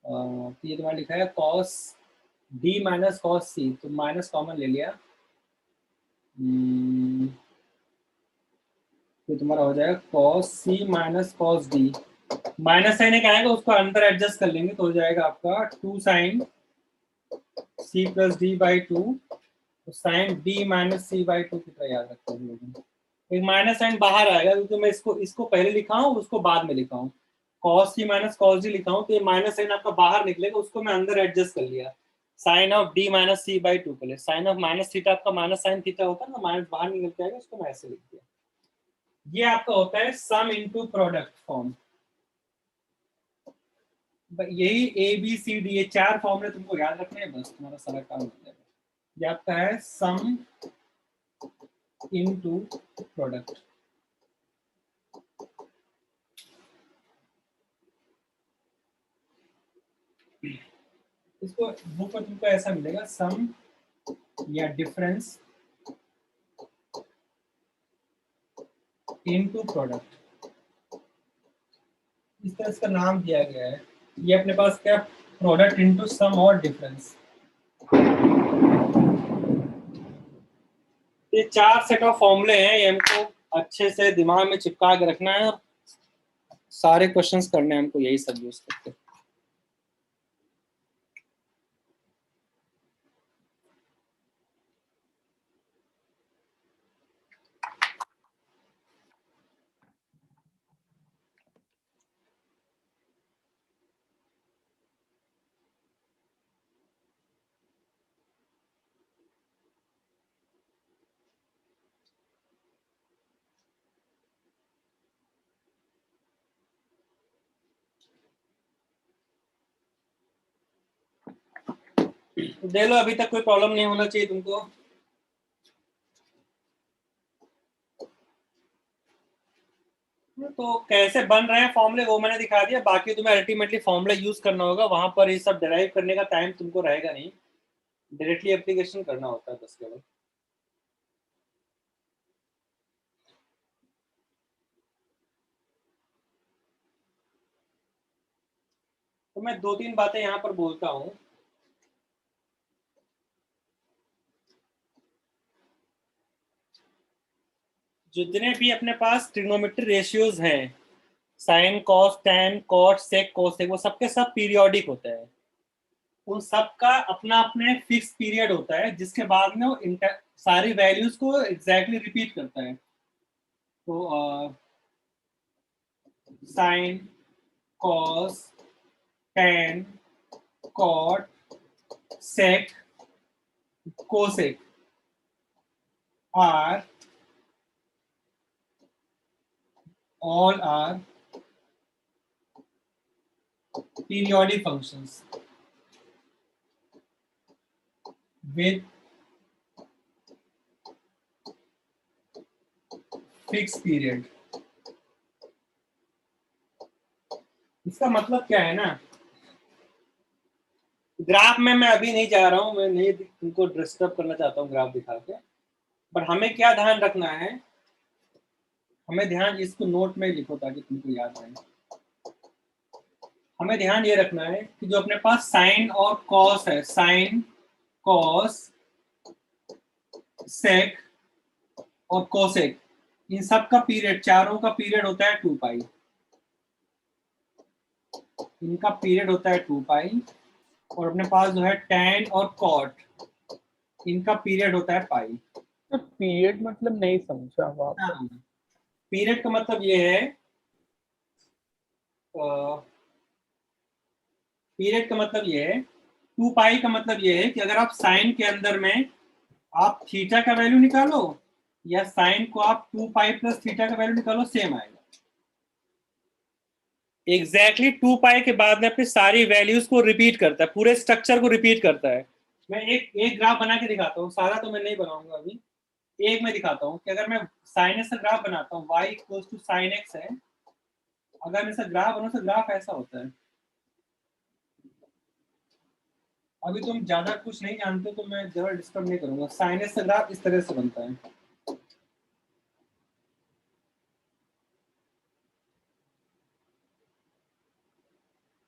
तो ये तुम्हारा लिखा है cos d minus cos c, तो माइनस कॉमन ले लिया, तो तुम्हारा हो जाएगा cos c minus cos d। Minus sine एक आएगा, उसको अंदर एडजस्ट कर लेंगे तो हो जाएगा आपका 2 sine c plus D by two. तो sine d minus c by two की तरह याद रखते हैं लोग। एक माइनस साइन बाहर आएगा क्योंकि मैं इसको पहले लिखा हूँ, उसको बाद में लिखा हूँ। cos c minus cos d लिखा हूँ, तो ये माइनस साइन आपका बाहर निकलेगा, उसको मैं अंदर एडजस्ट कर लिया। Sine of d minus c by two के लिए साइन ऑफ माइनस थीटा आपका माइनस साइन थीटा होता है ना, माइनस बाहर निकल के आएगा, उसको मैं ऐसे लिख दिया। ये आपका होता है सम इनटू प्रोडक्ट फॉर्म। यही ए बी सी डी, ये चार फॉर्मूले तुमको याद रखने हैं, बस तुम्हारा सारा काम हो जाएगा। ये आपका है सम इनटू प्रोडक्ट। इसको बुक पर तुमको ऐसा मिलेगा, सम या डिफरेंस इनटू प्रोडक्ट, इस तरह इसका नाम दिया गया है। ये अपने पास क्या, प्रोडक्ट इनटू सम और डिफरेंस। ये चार सेट ऑफ फॉर्मूले हैं, ये हमको अच्छे से दिमाग में चिपका के रखना है और सारे क्वेश्चंस करने हैं हमको यही सब यूज करके। तो दे लो, अभी तक कोई प्रॉब्लम नहीं होना चाहिए तुमको। तो कैसे बन रहे हैं फॉर्मूले वो मैंने दिखा दिया, बाकी तुम्हें अल्टीमेटली फॉर्मूला यूज करना होगा, वहां पर ये सब डिराइव करने का टाइम तुमको रहेगा नहीं, डायरेक्टली एप्लीकेशन करना होता है बस केवल। तो मैं दो तीन बातें यहाँ पर बोलता हूँ। जितने भी अपने पास ट्रिग्नोमेट्री रेशियोज हैं, sine cos tan cot sec cosec, वो सबके सब पीरियोडिक होते हैं। उन सब का अपना अपने फिक्स पीरियड होता है, जिसके बाद में वो सारी वैल्यूज को एग्जैक्टली रिपीट करता है। तो sine cos tan cot sec cosec are all are periodic functions with fixed period। इसका मतलब क्या है ना, ग्राफ में मैं अभी नहीं जा रहा हूं, मैं नहीं तुमको डिस्टर्ब करना चाहता हूं ग्राफ दिखा के, पर हमें क्या ध्यान रखना है, हमें ध्यान, इसको नोट में लिखो ताकि तुमको याद आए। हमें ध्यान ये रखना है कि जो अपने पास साइन और कॉस है, साइन कॉस सेक और कोसेक, इन सब का पीरियड, चारों का पीरियड होता है 2 पाई। इनका पीरियड होता है 2 पाई। और अपने पास जो है टैन और कॉट, इनका पीरियड होता है पाई।
तो पीरियड मतलब नहीं समझा आप।
पीरियड का मतलब ये है, पीरियड का मतलब ये है, 2 पाई का मतलब ये है कि अगर आप साइन के अंदर में आप थीटा का वैल्यू निकालो या साइन को आप 2 पाई प्लस थीटा का वैल्यू निकालो, सेम आएगा। एग्जैक्टली 2 पाई के बाद में अपनी सारी वैल्यूज को रिपीट करता है, पूरे स्ट्रक्चर को रिपीट करता है। मैं एक ग्राफ बना के दिखाता हूँ, सारा तो मैं नहीं बनाऊंगा अभी, एक में दिखाता हूँ कि अगर मैं साइन एक्स का ग्राफ बनाता हूँ, y equals to sine x है, अगर मैं इसका ग्राफ बनाऊँ तो ग्राफ ऐसा होता है। अभी तुम ज्यादा कुछ नहीं जानते तो मैं ज्यादा डिस्टर्ब नहीं करूंगा। साइन एक्स का ग्राफ इस तरह से बनता है।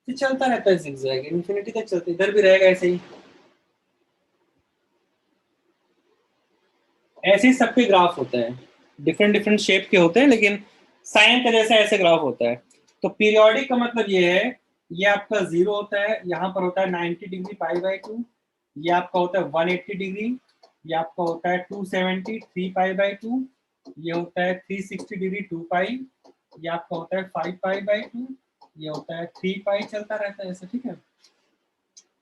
ये चलता रहता है जिगजैग, इन्फिनिटी तक चलता है, इधर भी रहेगा ऐसे ही। ऐसे ही सबके ग्राफ होते हैं, डिफरेंट डिफरेंट शेप के होते हैं, लेकिन साइन का जैसे ऐसे ग्राफ होता है। तो पीरियोडिक का मतलब ये है, ये आपका 0 होता है, यहाँ पर होता है 90 डिग्री पाई बाई 2, ये आपका होता है 180 डिग्री, ये आपका होता है 270 3 पाई बाई 2, ये होता है 360 डिग्री 2 पाई, ये आपका होता है 5 पाई बाई 2, ये होता है 3 पाई, चलता रहता है ऐसे, ठीक है।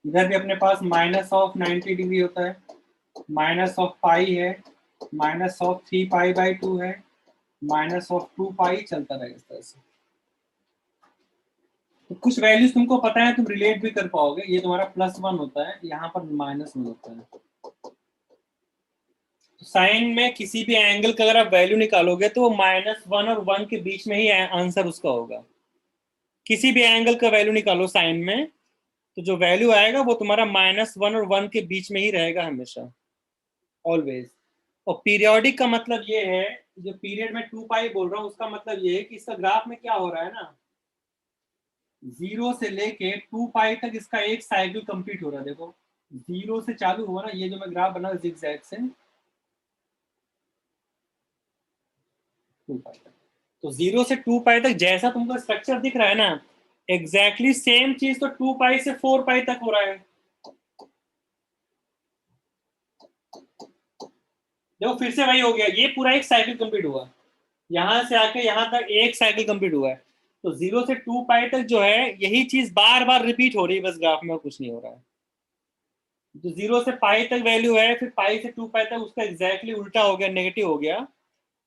इधर भी अपने पास माइनस ऑफ 90 डिग्री होता है, माइनस ऑफ पाई है, माइनस ऑफ 3 पाई बाई 2 है, माइनस ऑफ 2 पाई, चलता रहेगा इस तरह से। तो कुछ वैल्यूज तुमको पता है, तुम रिलेट भी कर पाओगे। ये तुम्हारा +1 होता है, यहाँ पर -1 होता है। तो साइन में किसी भी एंगल का अगर आप वैल्यू निकालोगे तो वो -1 और 1 के बीच में ही आंसर उसका होगा। किसी भी एंगल का वैल्यू निकालो साइन में, तो जो वैल्यू आएगा वो तुम्हारा -1 और 1 के बीच में ही रहेगा हमेशा, ऑलवेज। और पीरियोडिक का मतलब ये है, जो पीरियड में 2 पाई बोल रहा हूँ उसका मतलब ये है कि इसका ग्राफ में क्या हो रहा है ना, 0 से लेके 2 पाई तक इसका एक साइकिल कंप्लीट हो रहा है। देखो 0 से चालू हुआ ना, ये जो मैं ग्राफ बना जिगजैग से 2 पाई तक, तो 0 से 2 पाई तक जैसा तुमको स्ट्रक्चर दिख रहा है ना, एग्जैक्टली सेम चीज तो 2 पाई से 4 पाई तक हो रहा है। देखो फिर से वही हो गया, ये पूरा एक साइकिल कंप्लीट हुआ, यहां से आके यहां तक एक साइकिल कंप्लीट हुआ है। तो 0 से 2 पाई तक जो है यही चीज बार बार रिपीट हो रही है, बस ग्राफ में कुछ नहीं हो रहा है। जो 0 से पाई तक वैल्यू है, फिर पाई से 2 पाई तक उसका एग्जैक्टली उल्टा हो गया, नेगेटिव हो गया,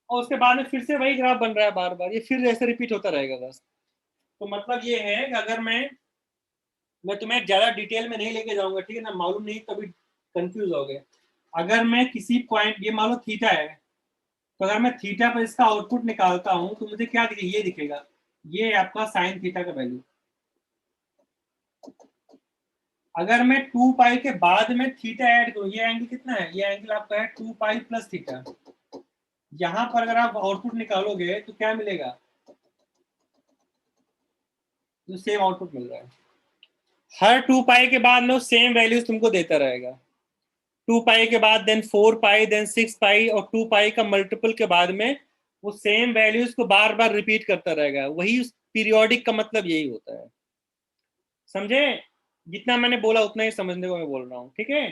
और उसके बाद में फिर से वही ग्राफ बन रहा है बार बार, ये फिर ऐसे रिपीट होता रहेगा बस। तो मतलब ये है कि अगर मैं तुम्हें ज्यादा डिटेल में नहीं लेके जाऊंगा, ठीक है ना, मालूम नहीं तभी कंफ्यूज हो गए। अगर मैं किसी पॉइंट, ये मान लो थीटा है, तो अगर मैं थीटा पर इसका आउटपुट निकालता हूं तो मुझे क्या दिखेगा, ये दिखेगा, ये आपका साइन थीटा का वैल्यू। अगर मैं 2 पाई के बाद में थीटा ऐड करूं, ये एंगल कितना है, ये एंगल आपका है 2 पाई प्लस थीटा। यहां पर अगर आप आउटपुट निकालोगे तो क्या मिलेगा, जो सेम आउटपुट मिल रहा है। हर 2 पाई के बाद में सेम वैल्यूज तुमको देता रहेगा। 2 पाई के बाद देन 4 पाई, देन 6 पाई, और 2 पाई का मल्टीपल के बाद में वो सेम वैल्यूज को बार बार रिपीट करता रहेगा। वही पीरियोडिक का मतलब यही होता है, समझे। जितना मैंने बोला उतना ही समझने को मैं बोल रहा हूँ, ठीक है।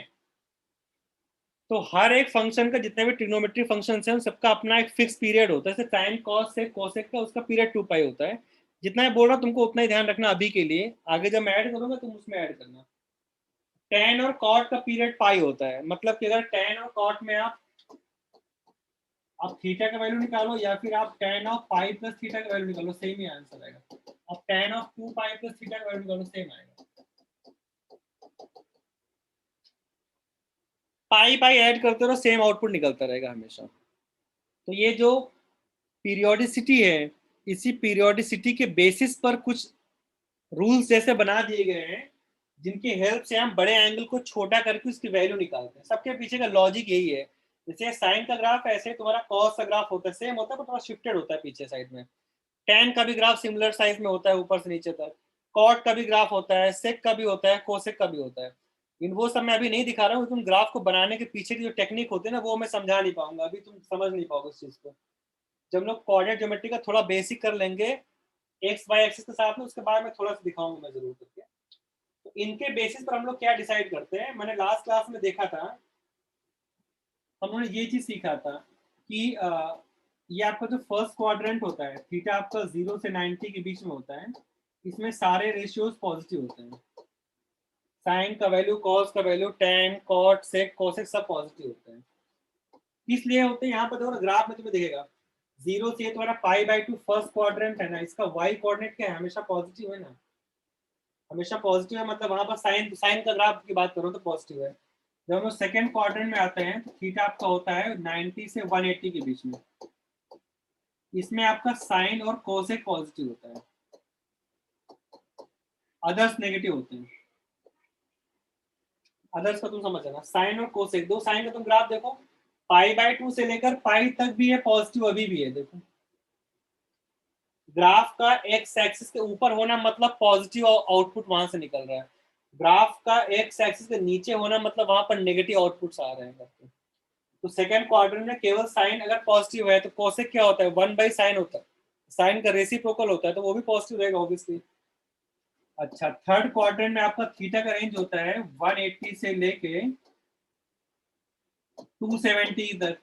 तो हर एक फंक्शन का, जितने भी ट्रिग्नोमेट्री फंक्शन है, सबका अपना एक फिक्स पीरियड होता है। जैसे साइन कॉस से कोसेक का उसका पीरियड 2 पाई होता है। जितना मैं बोल रहा हूँ तुमको उतना ही ध्यान रखना अभी के लिए, आगे जब मैं ऐड करूंगा तुम उसमें ऐड करना। tan और cot का पीरियड पाई होता है, मतलब कि अगर tan और cot में आप थीटा का वैल्यू निकालो, या फिर आप tan of pi plus theta का वैल्यू निकालो, सेम ही आंसर आएगा। अब tan of 2 pi plus theta का वैल्यू निकालो, सेम आएगा। पाई पाई ऐड करते रहो, सेम आउटपुट निकलता रहेगा हमेशा। तो ये जो पीरियोडिसिटी है, इसी पीरियोडिसिटी के बेसिस पर कुछ रूल्स जैसे बना दिए गए हैं, जिनकी हेल्प से हम बड़े एंगल को छोटा करके उसकी वैल्यू निकालते हैं। सबके पीछे का लॉजिक यही है। जैसे साइन का ग्राफ ऐसे तुम्हारा कॉस का ग्राफ होता है, सेम होता है, पर थोड़ा शिफ्टेड होता है पीछे साइड में। tan का भी ग्राफ सिमिलर साइज में होता है, ऊपर से नीचे तक। कॉट का भी ग्राफ होता है, सेक का भी होता है, कोसेक का भी होता है। इन वो सब मैं अभी नहीं दिखा रहा हूँ, तुम ग्राफ को बनाने के पीछे की जो टेक्निक होती है ना, वो मैं समझा नहीं पाऊंगा, अभी तुम समझ नहीं पाओगे उस चीज को। जब लोग कोऑर्डिनेट ज्योमेट्री का थोड़ा बेसिक कर लेंगे एक्स वाई एक्सिस के साथ में, उसके बाद में थोड़ा सा दिखाऊंगा मैं जरूर करके। तो इनके बेसिस पर हम लोग क्या डिसाइड करते हैं, मैंने लास्ट क्लास में देखा था, हमने ये चीज सीखा था कि ये आपका जो फर्स्ट क्वाड्रेंट होता है, थीटा आपका 0 से 90 के बीच में होता है, इसमें सारे रेशियोज पॉजिटिव होते हैं। साइन का वैल्यू, कॉस का value, tan, cot, sec, cosec सब पॉजिटिव होते हैं। किस लिए होते हैं यहाँ पर देखो ना, ग्राफ में तुम्हें दिखेगा 0 से तुम्हारा π/2 फर्स्ट क्वाड्रेंट है ना, इसका y कोऑर्डिनेट क्या है, हमेशा पॉजिटिव है ना, हमेशा पॉजिटिव है, मतलब वहां पर साइन साइन का ग्राफ की बात करो तो पॉजिटिव है। जब हम लोग सेकेंड क्वाड्रेंट में आते हैं तो थीटा आपका होता है 90 से 180 के बीच में, इसमें आपका साइन और कोसेक पॉजिटिव होता है, अदर्स नेगेटिव होते हैं। अदर्स का तुम समझ जाना, साइन और कोसेक दो साइन का तुम ग्राफ देखो, π/2 से लेकर पाई तक भी है पॉजिटिव, अभी भी है। देखो ग्राफ का एक्स एक्सिस के ऊपर होना मतलब पॉजिटिव आउटपुट वहां से निकल रहा है, ग्राफ का एक्स एक्सिस के नीचे होना मतलब वहां पर नेगेटिव आउटपुट्स आ रहे हैं। तो सेकंड क्वाड्रेंट में केवल साइन अगर पॉजिटिव है तो कोसेक क्या होता है, 1/sin होता है, साइन का रेसिप्रोकल होता है तो वो भी पॉजिटिव रहेगा ऑब्वियसली। अच्छा, थर्ड क्वाड्रेंट में आपका थीटा का रेंज होता है 180 से लेके 270 तक,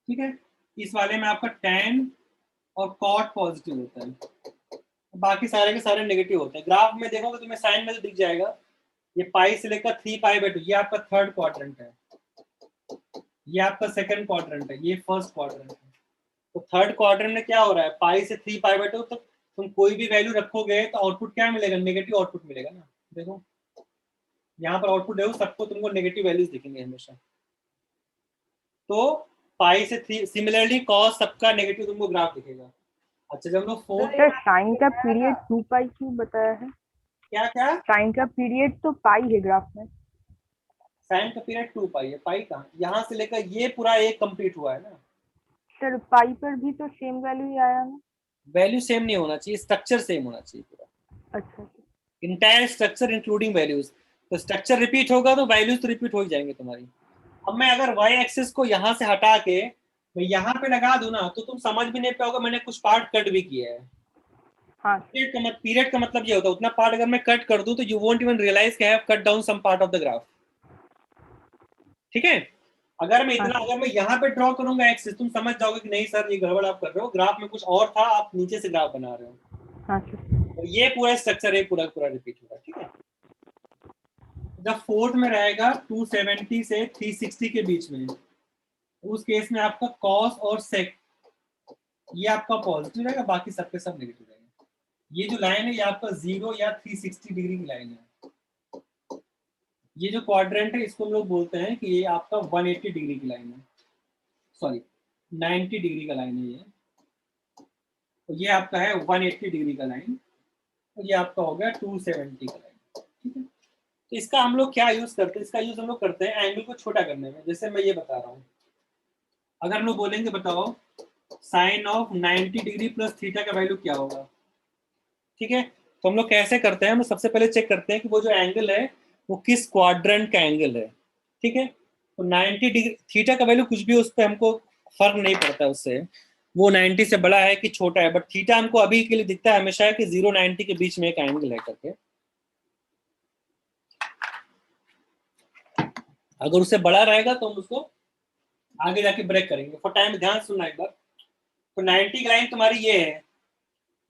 ठीक है। इस वाले में आपका tan और कॉट पॉजिटिव होता है, बाकी सारे के सारे नेगेटिव होते हैं। ग्राफ में देखोगे तुम्हें साइन में तो दिख जाएगा, ये पाई से लेकर 3π/2 ये आपका थर्ड क्वाड्रेंट है, ये आपका सेकंड क्वाड्रेंट है, ये फर्स्ट क्वाड्रेंट है। तो थर्ड क्वाड्रेंट में क्या हो रहा है, पाई से 3π/2 तक तुम कोई भी वैल्यू रखोगे तो आउटपुट क्या मिलेगा, नेगेटिव आउटपुट मिलेगा ना। देखो यहाँ पर आउटपुट देखो, सबको तुमको नेगेटिव वैल्यूज दिखेंगे हमेशा। तो पाई से 3, सिमिलरली कॉस सबका नेगेटिव तुमको ग्राफ दिखेगा। अच्छा, जब हम लोग फोर्थ,
सर साइन का पीरियड 2π क्यों बताया है?
क्या क्या
साइन का पीरियड तो पाई है ग्राफ में।
साइन का पीरियड 2π है, पाई कहाँ, यहाँ से लेकर ये पूरा एक कंप्लीट हुआ है ना।
सर पाई पर भी तो सेम वैल्यू ही आया ना।
वैल्यू सेम नहीं होना चाहिए, स्ट्रक्चर सेम होना चाहिए पूरा,
अच्छा
इंटायर स्ट्रक्चर इंक्लूडिंग वैल्यूज। तो स्ट्रक्चर रिपीट होगा तो वैल्यूज तो रिपीट हो ही जाएंगे तुम्हारी। अब मैं अगर y एक्सिस को यहाँ से हटा के मैं यहाँ पे लगा दूं ना तो तुम समझ भी नहीं पाओगे मैंने कुछ पार्ट कट भी किया है।
हाँ
पीरियड का मतलब ये होता है उतना पार्ट अगर मैं कट कर दूं तो यू वोंट इवन रियलाइज कि I have cut down some part of the graph, ठीक है। अगर मैं इतना अगर मैं यहाँ पे ड्रॉ करूंगा एक्सिस, तुम समझ जाओगे कि नहीं सर ये गड़बड़ आप कर रहे हो, ग्राफ में कुछ और था, आप नीचे से ग्राफ बना रहे हो।
हाँ
तो ये पूरा स्ट्रक्चर है, पूरा पूरा रिपीट होगा, ठीक है। जब फोर्थ में रहेगा 270 से 360 के बीच में, उस केस में आपका कॉस और सेक ये आपका पॉजिटिव रहेगा, बाकी सबके सब नेगेटिव रहेगा। ये जो लाइन है ये आपका 0 या 360 डिग्री की लाइन है। ये जो क्वाड्रेंट है इसको हम लोग बोलते हैं कि ये आपका 180 डिग्री की लाइन है, सॉरी 90 डिग्री का लाइन है ये। तो ये आपका है 180 डिग्री का लाइन, और ये आपका हो गया 270 का लाइन, ठीक है। तो इसका हम लोग क्या यूज करते हैं, इसका यूज हम लोग करते हैं एंगल को छोटा करने में। जैसे मैं ये बता रहा हूँ, अगर हम लोग बोलेंगे बताओ sine of 90 degree plus theta का वैल्यू क्या होगा, ठीक है। तो हम लोग कैसे करते हैं, हम सबसे पहले चेक करते हैं कि वो जो एंगल है वो किस क्वाड्रेंट का एंगल है, ठीक है। तो 90 डिग्री थीटा का वैल्यू कुछ भी उस पर हमको फर्क नहीं पड़ता उससे, वो 90 से बड़ा है कि छोटा है, बट थीटा हमको अभी के लिए दिखता है हमेशा है कि 0-90 के बीच में एक एंगल है करके। अगर उससे बड़ा रहेगा तो हम उसको आगे जाके ब्रेक करेंगे। फॉर टाइम ध्यान सुनना एक बार। तो 90 की लाइन तुम्हारी ये है,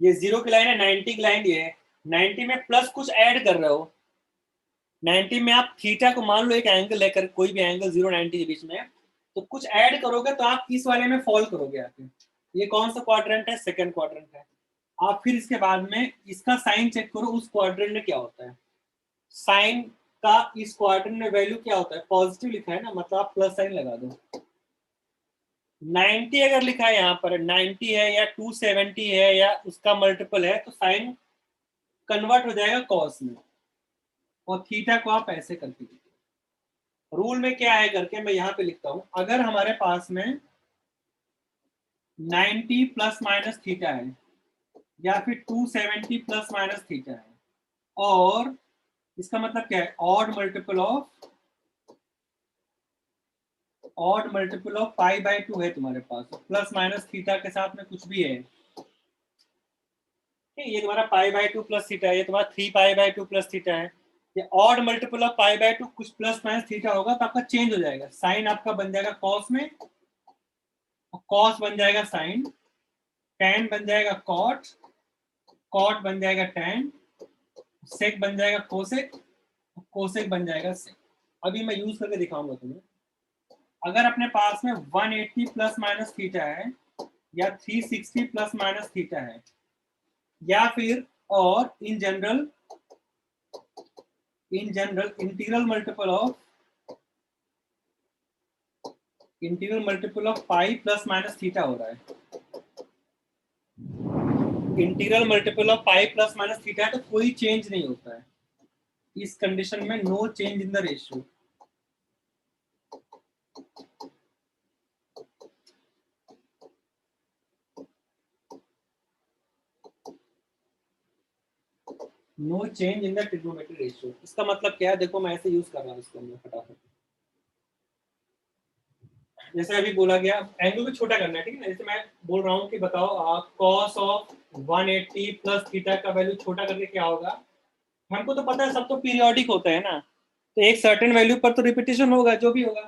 ये 0 की लाइन है, 90 की लाइन ये है। 90 में प्लस कुछ ऐड कर रहे हो, 90 में आप थीटा को मान लो एक एंगल लेकर, कोई भी एंगल 0-90 के बीच में, तो कुछ ऐड करोगे तो आप इस वाले में फॉल करोगे आके। ये कौन सा क्वाड्रेंट है, सेकंड क्वाड्रेंट है। आप फिर इसके बाद में इसका साइन चेक करो उस क्वाड्रेंट में क्या होता है। साइन का इस क्वाड्रेंट में वैल्यू क्या होता है, पॉजिटिव लिखा है ना, मतलब आप प्लस साइन लगा दो। 90 अगर लिखा है यहाँ पर 90 है या 270 है या उसका मल्टीपल है, तो साइन कन्वर्ट हो जाएगा कॉस में, और थीटा को आप ऐसे करके लिखिए। रूल में क्या है करके मैं यहाँ पे लिखता हूँ, अगर हमारे पास में 90 प्लस माइनस थीटा है या फिर 270 प्लस माइनस थीटा है, और इसका मतलब क्या है, ऑड मल्टीपल ऑफ π/2 है तुम्हारे पास, प्लस माइनस थीटा के साथ में कुछ भी है, ये तुम्हारा π/2 प्लस थीटा है, ये तुम्हारा 3π/2 प्लस थीटा है। ये ऑड मल्टीपल ऑफ π/2 कुछ प्लस माइनस थीटा होगा तो आपका चेंज हो जाएगा, साइन आपका बन जाएगा कॉस में, कॉस बन जाएगा साइन, टैन बन जाएगा कॉट, कॉट बन जाएगा टैन, सेक बन जाएगा कोसेक, कोसेक बन जाएगा सेक। अभी मैं यूज करके दिखाऊंगा तुम्हें। अगर अपने पास में 180 प्लस माइनस थीटा है या 360 प्लस माइनस थीटा है, या फिर और in general integral multiple of pi plus minus theta हो रहा है, integral multiple of pi plus minus theta है, तो कोई चेंज नहीं होता है इस कंडीशन में, no change in the ratio. No change in the trigonometric ratio. इसका मतलब क्या है, देखो मैं ऐसे यूज कर रहा हूँ इसको अंदर फटाफट। जैसे अभी बोला गया एंगल को छोटा करना है, ठीक है ना। जैसे मैं बोल रहा हूँ कि बताओ आप cos ऑफ 180 प्लस थीटा का वैल्यू छोटा करके क्या होगा। हमको तो पता है सब तो पीरियोडिक होता है ना, तो एक सर्टेन वैल्यू पर तो रिपीटेशन होगा जो भी होगा।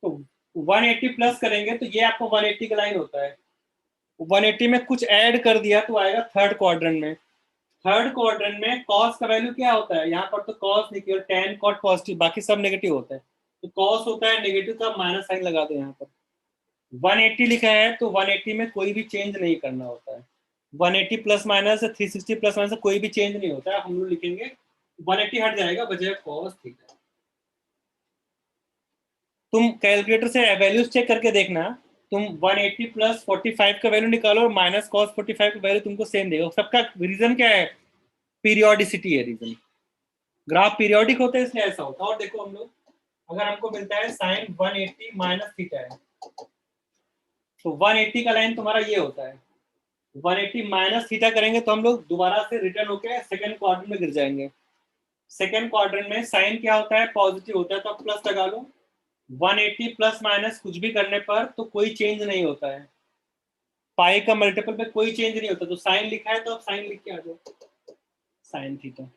तो 180 प्लस करेंगे तो ये आपको 180 का लाइन होता है, 180 में कुछ ऐड कर दिया तो आएगा थर्ड क्वाड्रेंट में। थर्ड क्वाड्रेंट में cos का वैल्यू क्या होता है, यहाँ पर तो cos नहीं केवल tan cot पॉजिटिव, बाकी सब नेगेटिव होता है। तो cos होता है नेगेटिव, तो आप माइनस साइन लगा दो। यहाँ पर 180 लिखा है तो 180 में कोई भी चेंज नहीं करना होता है। 180 प्लस माइनस 360 प्लस माइनस कोई भी चेंज नहीं होता है। हम लोग लिखेंगे 180 हट जाएगा, बचेगा cos थीटा। तुम कैलकुलेटर से वैल्यूज चेक करके देखना, तुम 180 प्लस 45 का वैल्यू निकालो और माइनस cos 45 का वैल्यू तुमको सेम देगा। सबका रीजन क्या है, पीरियोडिसिटी है रीजन। ग्राफ पीरियोडिक होता है इसलिए ऐसा होता है। और देखो हम लोग अगर हमको मिलता है साइन 180 माइनस थीटा है, तो 180 का लाइन तुम्हारा ये होता है। 180 माइनस थीटा करेंगे तो हम लोग दोबारा से रिटर्न होके सेकंड क्वाड्रेंट में गिर जाएंगे। सेकंड क्वाड्रेंट में साइन क्या होता है, पॉजिटिव होता है, तो आप प्लस लगा लो। 180 प्लस माइनस कुछ भी करने पर तो कोई चेंज नहीं होता है, पाई का मल्टीपल पे कोई चेंज नहीं होता। तो साइन लिखा है तो आप साइन लिख के आ जाओ, साइन थीटा।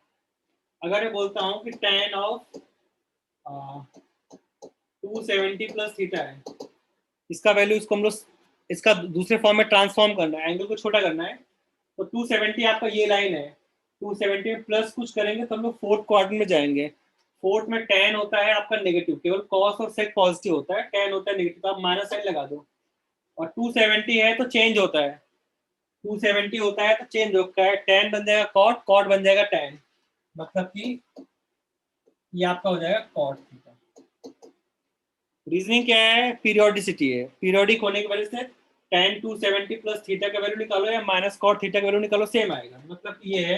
अगर मैं बोलता हूँ कि tan ऑफ 270 प्लस थीटा है, इसका वैल्यू इसको हम लोग इसका दूसरे फॉर्म में ट्रांसफॉर्म करना है, एंगल को छोटा करना है। तो 270 आपका ये लाइन है, 270 में प्लस कुछ करेंगे तो हम लोग फोर्थ क्वाड्रेंट में जाएंगे। फोर्थ में tan होता है आपका नेगेटिव, केवल cos और sec पॉजिटिव होता है, tan होता है नेगेटिव, तो आप माइनस साइन लगा दो। और 270 है तो चेंज होता है, 270 होता है तो चेंज होता है, tan बन जाएगा cot, cot बन जाएगा tan, मतलब कि ये आपका हो जाएगा cot थीटा। रीजनिंग क्या है, पीरियोडिसिटी है। पीरियोडिक होने की वजह से tan 270 प्लस थीटा का वैल्यू निकालो या माइनस cot थीटा का वैल्यू निकालो, सेम आएगा। मतलब ये है,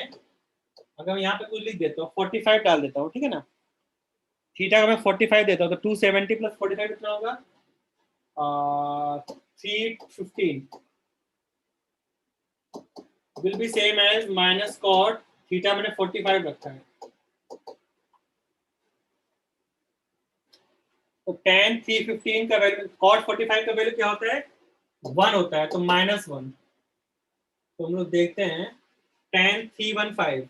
अगर मैं यहाँ पे कुछ लिख देता हूँ 45 डाल देता हूँ, ठीक है ना, थीटा का मैं 45 देता हूँ तो 270 प्लस 45 कितना होगा, 315 will be same as minus cot थीटा मैंने 45 रखा है। तो tan 315 का वैल्यू, cot 45 का वैल्यू क्या होता है, 1 होता है, तो -1। तो हम लोग देखते हैं tan 315,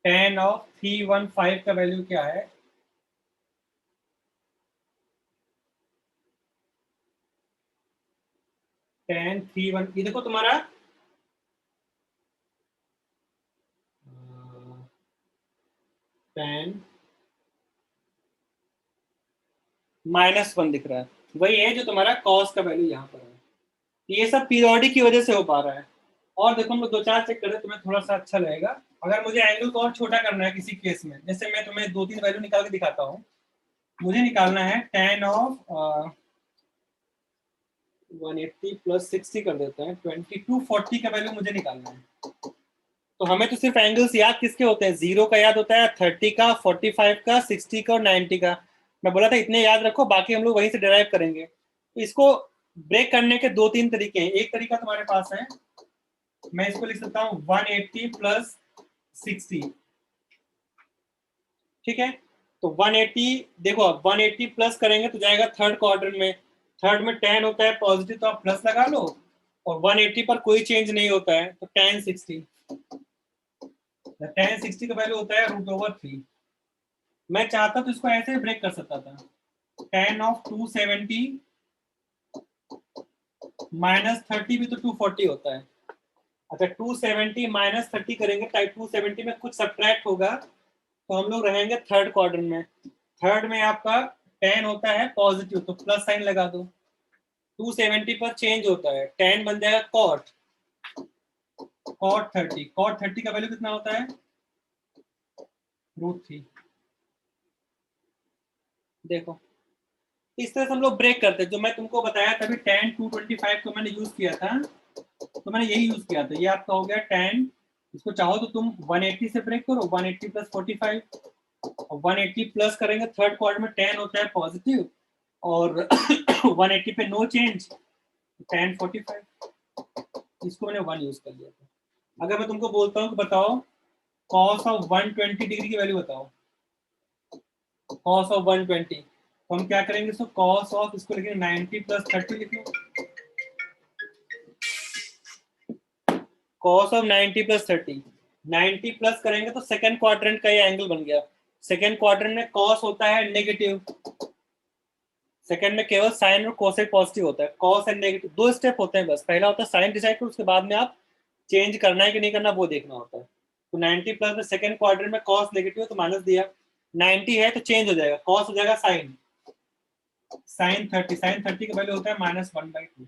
tan ऑफ 315 का वैल्यू क्या है, tan 31, ये देखो तुम्हारा tan -1 दिख रहा है, वही है जो तुम्हारा cos का वैल्यू यहाँ पर है। ये सब पीरियोडिक की वजह से हो पा रहा है। और देखो हम लोग 2-4 चेक करें, तुम्हें थोड़ा सा अच्छा लगेगा। अगर मुझे एंगल को और छोटा करना है किसी केस में, जैसे मैं तुम्हें 2-3 वैल्यू निकाल के दिखाता हूँ। मुझे निकालना है tan ऑफ 180 प्लस 60 कर देते हैं, 2240 का वैल्यू मुझे निकालना है। तो हमें तो सिर्फ एंगल्स याद किसके होते हैं, 0 का याद होता है, 30 का, 45 का, 60 का और 90 का। मैं बोला था इतने याद रखो, बाकी हम लोग वहीं से डिराइव करेंगे। तो इसको ब्रेक करने के 2-3 तरीके हैं। एक तरीका तुम्हारे पास है, मैं इसको लिख सकता हूँ 180 प्लस 60, ठीक है। तो 180 देखो, अब 180 प्लस करेंगे तो जाएगा थर्ड क्वाड्रेंट में। थर्ड में tan होता है पॉजिटिव, तो आप प्लस लगा लो, और 180 पर कोई चेंज नहीं होता है, तो tan 60 का वैल्यू होता है √3। मैं चाहता तो इसको ऐसे ब्रेक कर सकता था, tan ऑफ 270 माइनस 30 भी तो 240 होता है। अच्छा 270 माइनस 30 करेंगे, टाइप 270 में कुछ सब्ट्रैक्ट होगा, तो हम लोग रहेंगे थर्ड क्वाड्रेंट में। थर्ड में आपका tan होता है पॉजिटिव तो प्लस साइन लगा दो, 270 पर चेंज होता है, tan बन जाएगा cot 30, cot 30 का वैल्यू कितना होता है √3। देखो इस तरह से हम लोग ब्रेक करते हैं। जो मैं तुमको बताया था अभी tan 225 को मैंने यूज किया था, तो मैंने यही यूज किया था। ये आपका हो गया tan, इसको चाहो तो तुम 180 से ब्रेक करो, 180 प्लस 45, और 180 प्लस करेंगे थर्ड क्वाड्रेंट में tan होता है पॉजिटिव, और 180 पे नो चेंज, tan 45, इसको मैंने 1 यूज कर लिया था। अगर मैं तुमको बोलता हूँ कि बताओ cos ऑफ 120 डिग्री की वैल्यू बताओ, cos ऑफ 120, तो हम क्या करेंगे इसको cos ऑफ, इसको लिखेंगे 90 प्लस 30 लिख लो, cos ऑफ 90 प्लस 30, 90 प्लस करेंगे तो सेकंड क्वाड्रेंट का ये एंगल बन गया। सेकंड क्वाड्रेंट में cos होता है नेगेटिव, सेकंड में केवल साइन और कोसेक पॉजिटिव होता है, cos एंड नेगेटिव 2 स्टेप होते हैं बस। पहला होता है साइन डिसाइड करो, उसके बाद में आप चेंज करना है कि नहीं करना वो देखना होता है। तो 90 प्लस में सेकंड क्वाड्रेंट में cos नेगेटिव है तो माइनस दिया, 90 है तो चेंज हो जाएगा, cos हो जाएगा साइन, साइन 30, साइन 30 का वैल्यू होता है -1/2।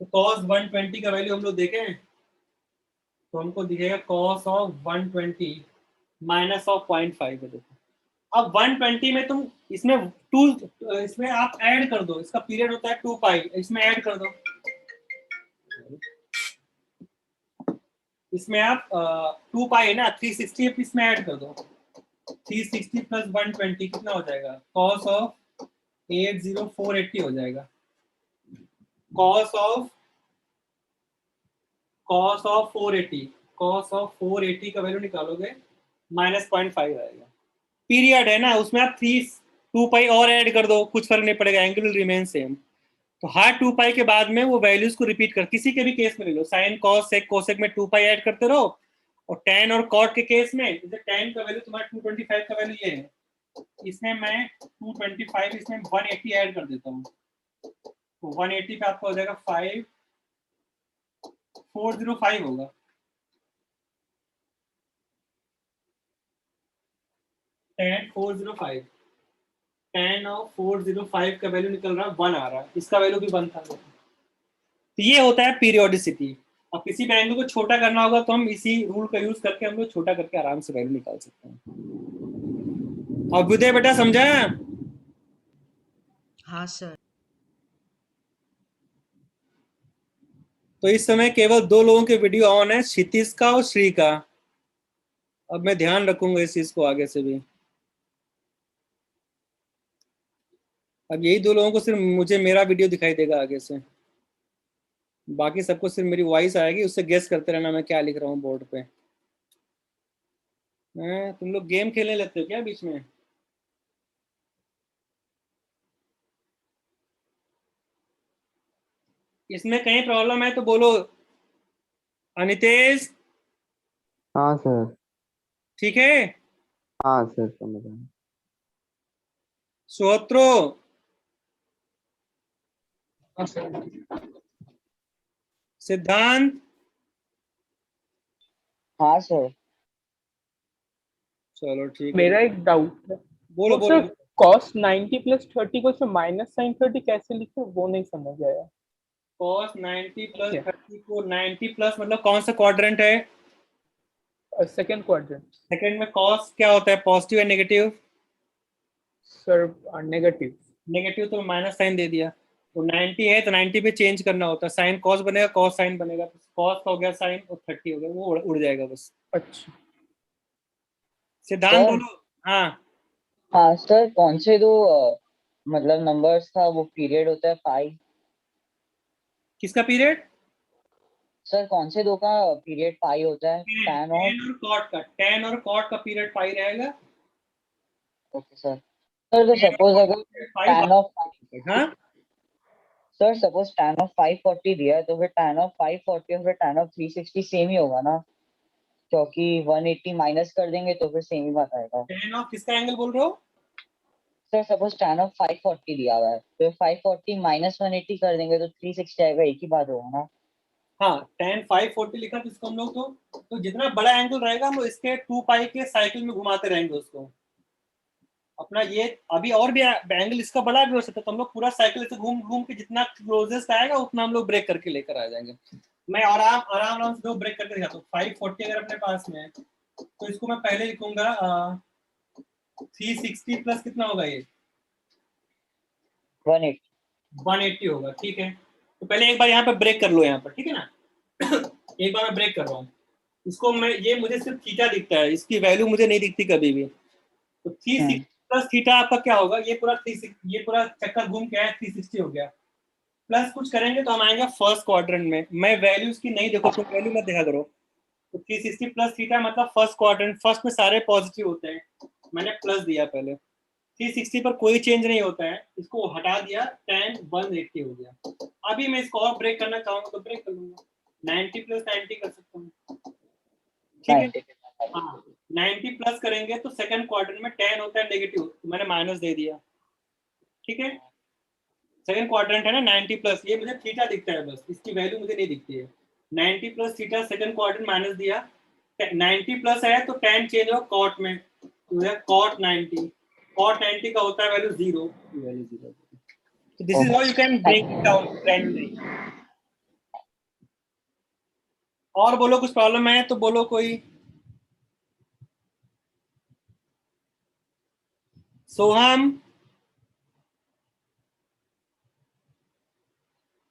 तो cos 120 का वैल्यू हम लोग देखें तो हमको दिखेगा cos ऑफ 120 माइनस ऑफ 0.5 है। देखो अब 120 में तुम इसमें इसमें आप ऐड कर दो, इसका पीरियड होता है 2 पाई, इसमें ऐड कर दो, इसमें आप 2 पाई है ना 360 इसमें ऐड कर दो, 360 प्लस 120 कितना हो जाएगा, cos ऑफ 80480 हो जाएगा, cos ऑफ 480, cos ऑफ 480 का वैल्यू निकालोगे -0.5 आएगा। पीरियड है ना उसमें आप 2 पाई और ऐड कर दो, कुछ फर्क नहीं पड़ेगा, एंगल विल रिमेन सेम। तो हर 2 पाई के बाद में वो वैल्यूज को रिपीट कर, किसी के भी केस में ले लो, साइन कॉस सेक कोसेक में 2 पाई ऐड करते रहो, और tan और cot के केस में जैसे tan का वैल्यू तुम्हारा 225 का वैल्यू ये है, इसमें मैं 225 इसमें 180 ऐड कर देता हूँ, तो 180 पे आपका हो जाएगा 5405 होगा। tan 405, tan ऑफ 405 का वैल्यू निकल रहा है 1 आ रहा है, इसका वैल्यू भी 1 था। तो ये होता है पीरियोडिसिटी। अब किसी भी एंगल को छोटा करना होगा तो हम इसी रूल का यूज करके हम लोग छोटा करके आराम से वैल्यू निकाल सकते हैं। अब विदय बेटा समझा?
हाँ सर।
तो इस समय केवल 2 लोगों के वीडियो ऑन है, क्षितिज का और श्री का। अब मैं ध्यान रखूंगा इस चीज को आगे से भी। अब यही 2 लोगों को सिर्फ मुझे मेरा वीडियो दिखाई देगा आगे से, बाकी सबको सिर्फ मेरी वॉइस आएगी, उससे गेस करते रहना मैं क्या लिख रहा हूँ बोर्ड पे। तुम लोग गेम खेलने लगते हो क्या बीच में? इसमें कहीं प्रॉब्लम है तो बोलो। अनितेश
हाँ सर।
ठीक है?
हाँ सर समझ आया।
सुहोत्रो सिद्धांत
हाँ सर।
चलो ठीक है।
मेरा एक डाउट है,
बोलो
तो
बोलो।
सर cos 90 प्लस 30 को से माइनस साइन 30 कैसे लिखे वो नहीं समझ आया।
cos 90 प्लस 30 को 90 प्लस मतलब कौन सा क्वाड्रेंट है?
Second quadrant.
सेकंड में cos क्या होता है, पॉजिटिव या नेगेटिव?
Sir negative.
नेगेटिव तो माइनस साइन दे दिया, तो 90 है तो 90 पे चेंज करना होता है, साइन कॉस बनेगा कॉस साइन बनेगा, कॉस हो गया साइन और 30 हो गया, वो उड़ जाएगा बस।
अच्छा
सिद्धांत
सर।
बोलो। हाँ
हाँ सर, कौन से दो मतलब नंबर्स था वो पीरियड होता है 5?
किसका पीरियड?
सर कौन से दो का पीरियड 5 होता है?
tan और cot का, tan और cot का पीरियड पाई रहेगा।
Okay sir. सर तो सपोज अगर tan ऑफ
हाँ
सर सपोज tan ऑफ 540 दिया है तो फिर tan ऑफ 540 और फिर tan ऑफ 360 सेम ही होगा ना, क्योंकि 180 माइनस कर देंगे तो फिर सेम ही बात आएगा।
tan ऑफ किसका एंगल बोल रहे हो?
सर सपोज tan ऑफ 540 दिया हुआ है तो 540 माइनस 180 कर देंगे तो 360 आएगा, एक ही बात होगा ना।
हाँ tan 540 लिखा तो इसको हम लोग तो जितना बड़ा एंगल रहेगा हम लोग इसके 2 पाई के साइकिल में घुमाते रहेंगे उसको। अपना ये अभी और भी एंगल इसका बड़ा भी हो सकता है, तो हम लोग पूरा साइकिल से घूम घूम के जितना क्लोजेस्ट आएगा उतना हम लोग ब्रेक करके लेकर आ जाएंगे। मैं आराम आराम आराम से दो ब्रेक करके दिखाता हूँ। 540 अगर अपने पास में है तो इसको मैं पहले लिखूंगा 360 प्लस कितना होगा ये 180 होगा, ठीक है। तो पहले एक बार यहाँ पे ब्रेक कर लो यहाँ पर, ठीक है ना। एक बार मैं ब्रेक कर रहा हूँ इसको, मैं ये मुझे सिर्फ थीटा दिखता है, इसकी वैल्यू मुझे नहीं दिखती कभी भी। तो 360 प्लस थीटा आपका क्या होगा, ये पूरा 360, ये पूरा चक्कर घूम के आया 360 हो गया। प्लस कुछ करेंगे तो हम आएंगे फर्स्ट क्वाड्रेंट में। मैं वैल्यू इसकी नहीं देखो, तुम वैल्यू मत देखा करो। तो 360 प्लस थीटा मतलब फर्स्ट क्वाड्रेंट, फर्स्ट में सारे पॉजिटिव होते हैं, मैंने प्लस दिया पहले। 360 पर कोई चेंज नहीं होता है, इसको हटा दिया, tan 180 हो गया। अभी मैं इसको और ब्रेक करना चाहूंगा तो ब्रेक कर लूंगा, 90 प्लस 90 कर सकता हूँ, ठीक है। हाँ 90 प्लस करेंगे तो सेकंड क्वार्टर में tan होता है नेगेटिव, तो मैंने माइनस दे दिया, ठीक है। सेकंड क्वाड्रेंट है ना 90 प्लस, ये मुझे थीटा दिखता है बस, इसकी वैल्यू मुझे नहीं दिखती है। 90 plus theta second quadrant minus दिया, 90 प्लस है तो tan चेंज हो कॉट में, तो कॉट 90, कॉट 90 का होता है value 0, value 0। So this is how you can break it down gradually. और बोलो कुछ प्रॉब्लम है तो बोलो कोई। सोहम,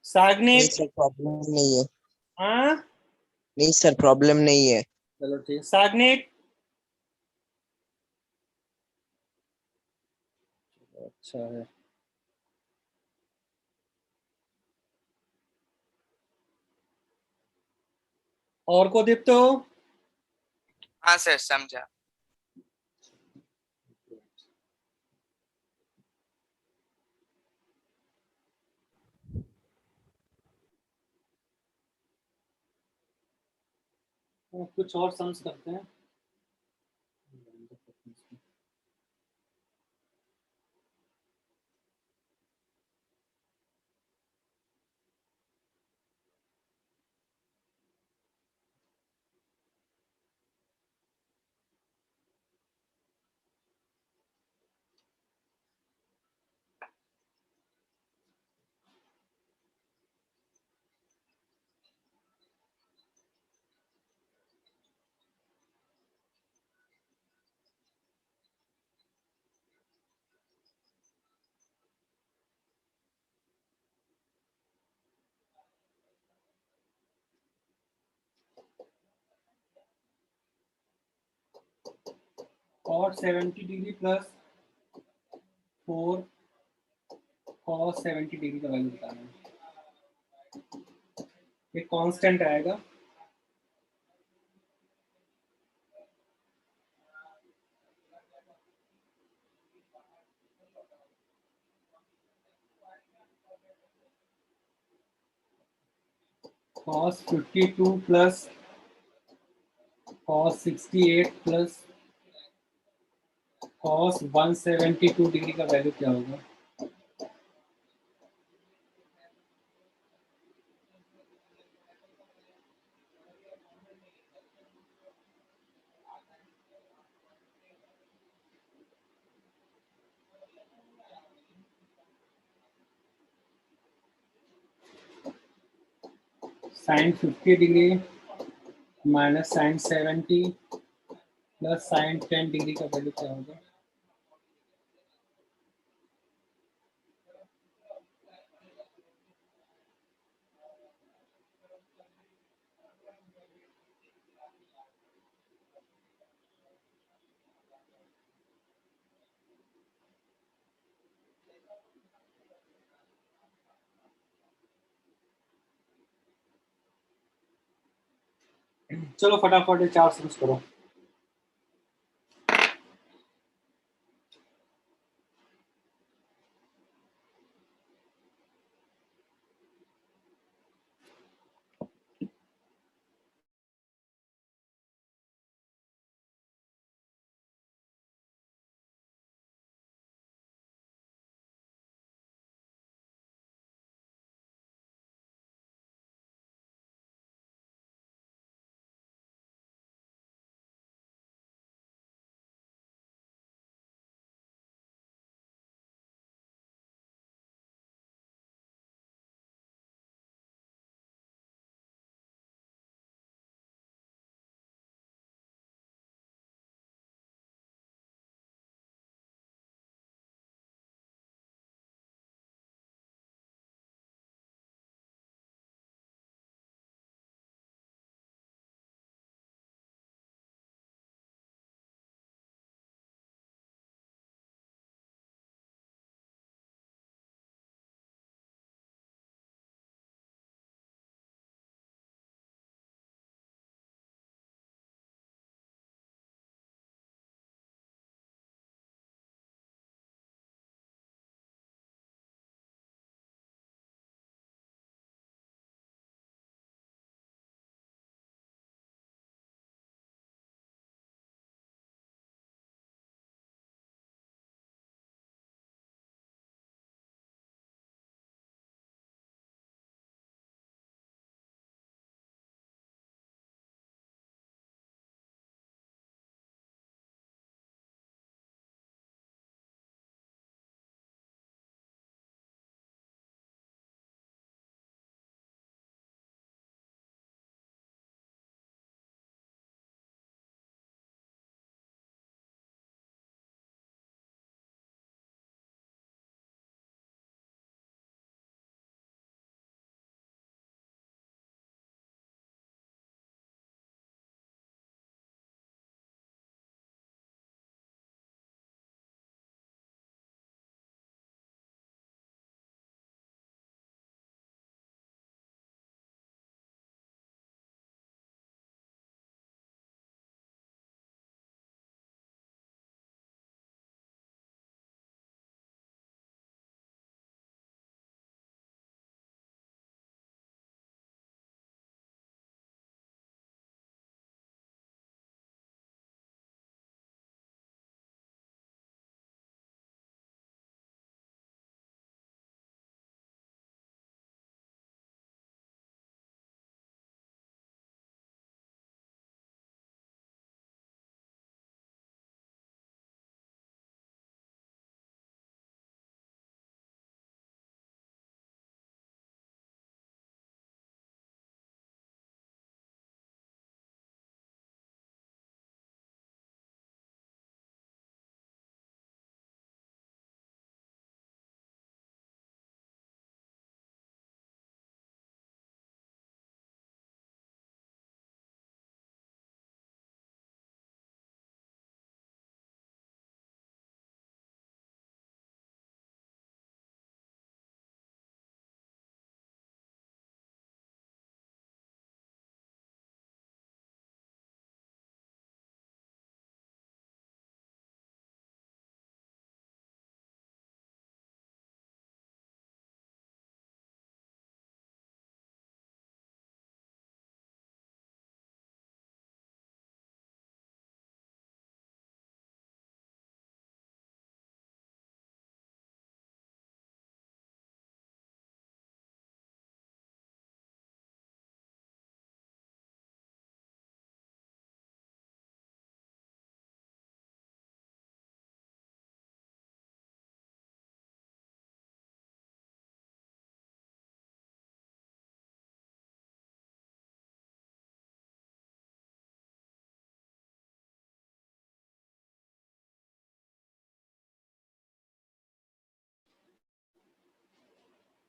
साग्निक।
सर प्रॉब्लम नहीं है।
हाँ
नहीं सर प्रॉब्लम नहीं है।
चलो ठीक। साग्निक, अच्छा है। और को दीप्तो।
हाँ सर समझा।
कुछ और सम्स करते हैं। cot 70 degree plus 4 cos 70 degree का वैल्यू बताना है। ये कांस्टेंट आएगा, cos 52 plus cos 68 plus cos 172 degree का वैल्यू क्या होगा। sin 50 degree minus sin 70 plus sin 10 degree का वैल्यू क्या होगा। चलो फटाफट ये 4 सम्स करो।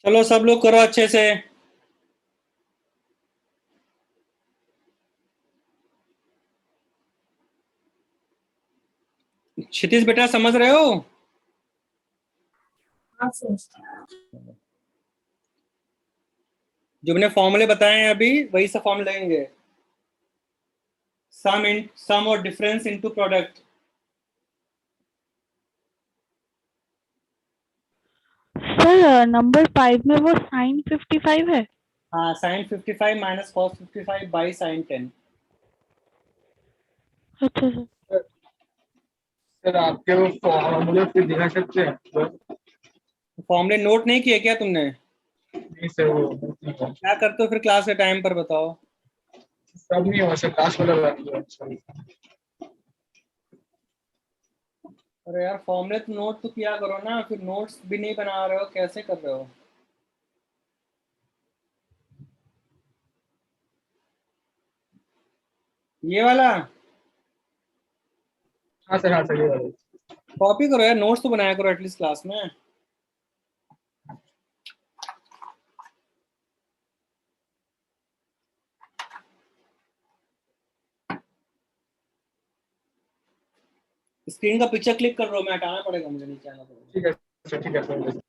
चलो सब लोग करो अच्छे से। क्षितिज बेटा समझ रहे हो?
हाँ सर।
जो मैंने फॉर्मूले बताए हैं अभी वही सब फॉर्म लेंगे। सम और difference into product.
Sir number 5 में वो साइन 55 है।
हाँ, sine 55 minus cos 55 by sine 10।
अच्छा सर।
सर आपके वो फॉर्मूले फिर दिखा सकते हैं?
फॉर्मूले नोट नहीं किए क्या तुमने?
नहीं सर, वो
क्या करते हो फिर क्लास के टाइम पर बताओ।
सब नहीं हुआ सर, क्लास वाला बात है।
अरे यार फॉर्मूले तो नोट तो किया करो ना, फिर नोट्स भी नहीं बना रहे हो, कैसे कर रहे हो? ये वाला
हाँ सर, हाँ सर, ये वाला।
कॉपी करो यार, नोट्स तो बनाया करो एटलीस्ट क्लास में। स्क्रीन का पिक्चर क्लिक कर रहा हूँ मैं, हटाना पड़ेगा मुझे, नीचे आना पड़ेगा।
ठीक है सर, ठीक है सर।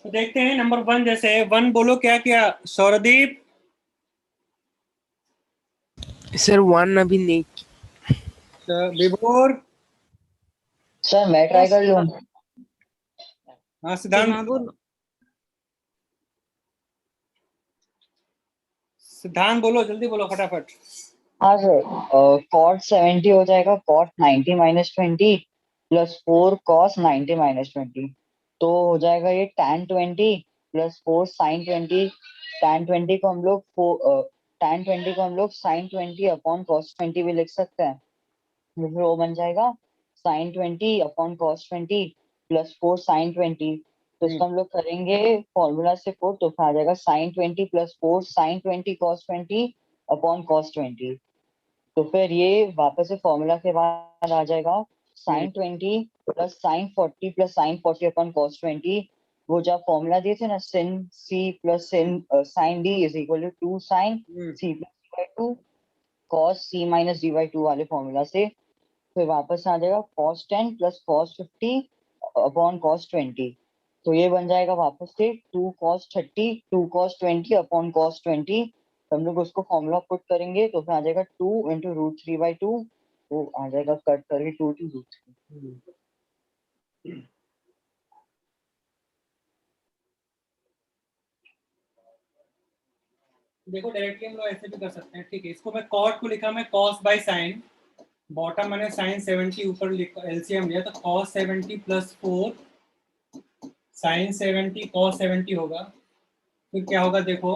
तो देखते हैं नंबर 1 जैसे 1 बोलो क्या क्या सौरदीप।
सर 1 अभी नहीं।
विभोर।
सर मैं ट्राई कर लूं।
हाँ सिद्धांत। सिद्धांत बोलो जल्दी बोलो फटाफट।
हाँ सर, कॉट 70 हो जाएगा cot 90 minus 20 plus 4 cos 90 minus 20, तो हो जाएगा ये tan 20 प्लस 4 साइन 20। tan 20 को हम लोग tan 20 को हम लोग साइन 20 अपॉन कॉस 20 भी लिख सकते हैं। तो फिर वो बन जाएगा sine 20 upon cos 20 plus 4 sine 20। तो इसको हम लोग करेंगे फॉर्मूला से 4, तो फिर आ जाएगा sine 20 plus 4 sine 20 cos 20 upon cos 20। तो फिर ये वापस से फॉर्मूला के बाद आ जाएगा sine 20 plus sine 40 plus sine 40 upon cos 20। वो जो फॉर्मूला दिए थे ना sin c plus sin d is equal to 2 sine c plus d by 2 cos c minus d by 2 वाले फॉर्मूला से। फिर वापस आ जाएगा cos 10 plus cos 50 upon cos 20। तो ये बन जाएगा वापस से 2 cos 30 2 cos 20 अपॉन cos 20। तो हम लोग उसको फॉर्मूला पुट करेंगे तो फिर आ जाएगा 2 इंटू रूट 3 बाई 2। वो आ जाएगा कट करके 2 टू रूट 3।
देखो डायरेक्टली हम लोग ऐसे भी कर सकते हैं, ठीक है। इसको मैं कॉट को लिखा मैं cos बाई साइन, बॉटम मैंने साइन 70 ऊपर एलसीएम लिया तो cos 70 प्लस 4 साइन 70 cos 70 होगा। फिर क्या होगा देखो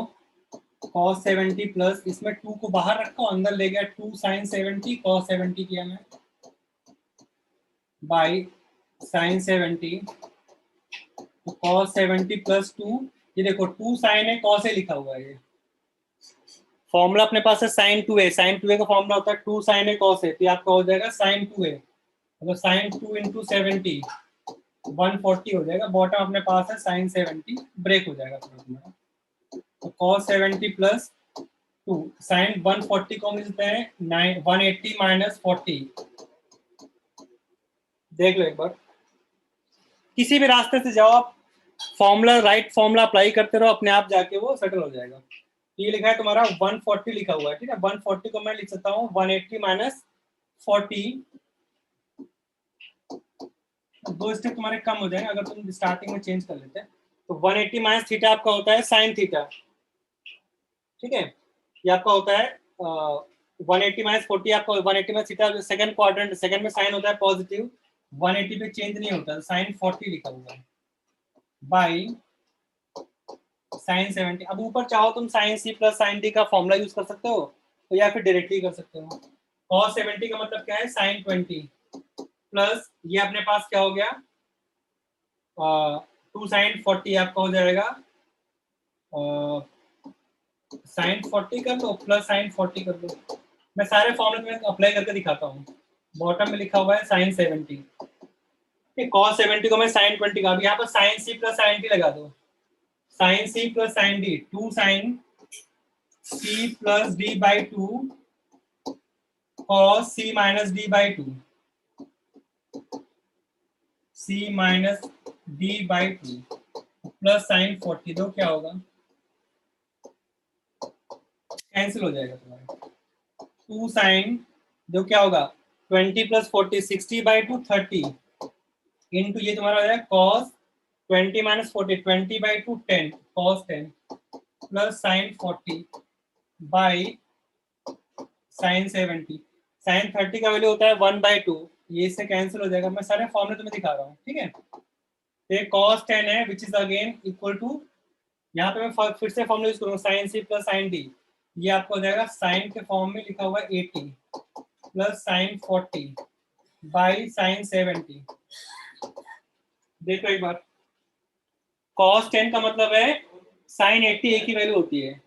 cos 70 प्लस इसमें 2 को बाहर रखा अंदर ले गया 2 साइन 70 cos 70 किया मैं बाई साइन 70 तो cos 70 प्लस 2 ये देखो 2 साइन है cos है लिखा हुआ है। ये फॉर्मूला अपने पास है साइन 2a, साइन 2a का फॉर्मूला होता है 2 साइन है cos है, तो आपका हो जाएगा साइन 2a मतलब साइन 2 इंटू 70 140 हो जाएगा। बॉटम अपने पास है साइन 70 ब्रेक हो जाएगा तुम्हारा। तो cos 70 प्लस 2 साइन 140 को मिलते हैं 180 माइनस 40। देख लो एक बार, किसी भी रास्ते से जाओ आप, फॉर्मूला राइट फॉर्मूला अप्लाई करते रहो, अपने आप जाके वो सेटल हो जाएगा। ये लिखा है तुम्हारा 140 लिखा हुआ है, ठीक है। 140 को मैं लिख सकता हूँ 180 माइनस 40। 2 स्टेप तुम्हारे कम हो जाएंगे अगर तुम स्टार्टिंग में चेंज कर लेते हैं। तो 180 माइनस थीटा आपका होता है साइन थीटा, ठीक है। ये आपका होता है 180 माइनस 40 आपका 180 minus theta second quadrant, second में साइन होता है पॉजिटिव, 180 पे चेंज नहीं होता, साइन 40 लिखा हुआ है बाई साइन 70। अब ऊपर चाहो तुम sine C plus sine D का फॉर्मूला यूज कर सकते हो तो या फिर डायरेक्टली कर सकते हो। cos 70 का मतलब क्या है साइन 20 प्लस ये अपने पास क्या हो गया 2 साइन 40 आपका हो जाएगा साइन 40 कर दो प्लस साइन 40 कर दो। मैं सारे फॉर्मूले में अप्लाई करके दिखाता हूँ। बॉटम में लिखा हुआ है साइन 70, cos 70 को मैं साइन 20 का, यहाँ पर sine C plus sine D लगा दो, sine C plus sine D 2 sine C plus D by 2 cos C minus D by 2 C minus D by 2 plus sine 40 दो क्या होगा कैंसिल हो जाएगा तुम्हारा 2 साइन जो क्या होगा 20 प्लस 40 60 बाई 2 30 इंटू ये तुम्हारा हो जाएगा cos 20 minus 40 20 by 2 10 cos 10 plus sine 40 by sine 70। Sine 30 का वैल्यू होता है 1/2, ये इससे कैंसिल हो जाएगा। मैं सारे फॉर्मूले तुम्हें दिखा रहा हूँ, ठीक है। ये cos 10 है which is again equal to, यहाँ पे मैं फिर से फॉर्मूला यूज करूँगा sine C plus sine D, ये आपको हो जाएगा साइन के फॉर्म में लिखा हुआ है 80 प्लस साइन 40 बाई साइन 70। देखो एक बार cos 10 का मतलब है साइन 80 एक ही वैल्यू होती है।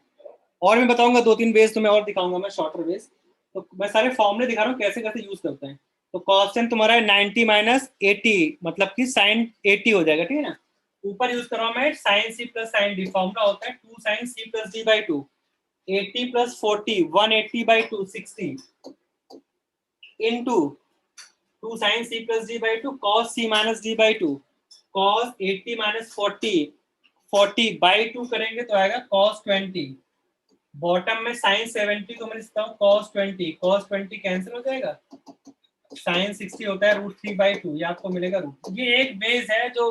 और मैं बताऊंगा 2-3 बेस तुम्हें और दिखाऊंगा मैं शॉर्टर बेस, तो मैं सारे फॉर्मूले दिखा रहा हूँ कैसे कैसे यूज करते हैं। तो cos 10 तुम्हारा है 90 माइनस 80 मतलब कि साइन 80 हो जाएगा, ठीक है ना। ऊपर यूज कर रहा हूँ मैं sine C plus sine D, formula होता है 2 sine C plus D by 2 80 plus 40 180 by 2 60 into 2 sine C plus D by 2 cos C minus D by 2 cos 80 minus 40 40 by 2 करेंगे तो आएगा cos 20। बॉटम में sin 70 को मैं लिखता हूँ cos 20, cos 20 कैंसिल हो जाएगा, sin 60 होता है √3/2, ये आपको मिलेगा रूट। ये एक बेस है जो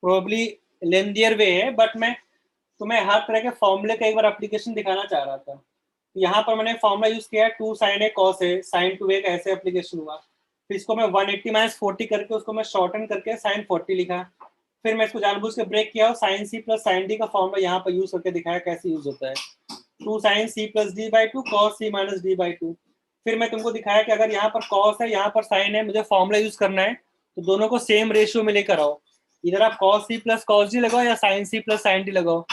प्रोबेबली लेंथियर वे है, बट मैं तुम्हें हर तरह के फॉर्मूले का एक बार एप्लीकेशन दिखाना चाह रहा था। यहाँ पर मैंने फॉर्मूला यूज किया 2 sin a cos a sin 2a का ऐसे एप्लीकेशन हुआ। फिर इसको मैं 180 - 40 करके उसको मैं शॉर्टन करके sin 40 लिखा। फिर मैं इसको जानबूझ के ब्रेक किया और sin c + sin d का फॉर्मूला यहाँ पर यूज करके दिखाया कैसे यूज होता है। 2 sin c + d/2 cos c - d/2। फिर मैं तुमको दिखाया कि अगर यहाँ पर cos है, यहाँ पर sin है, मुझे फॉर्मूला यूज करना है तो दोनों को सेम रेशियो में लेकर आओ। इधर आप cos c + cos d लगाओ या sin c + sin d लगाओ।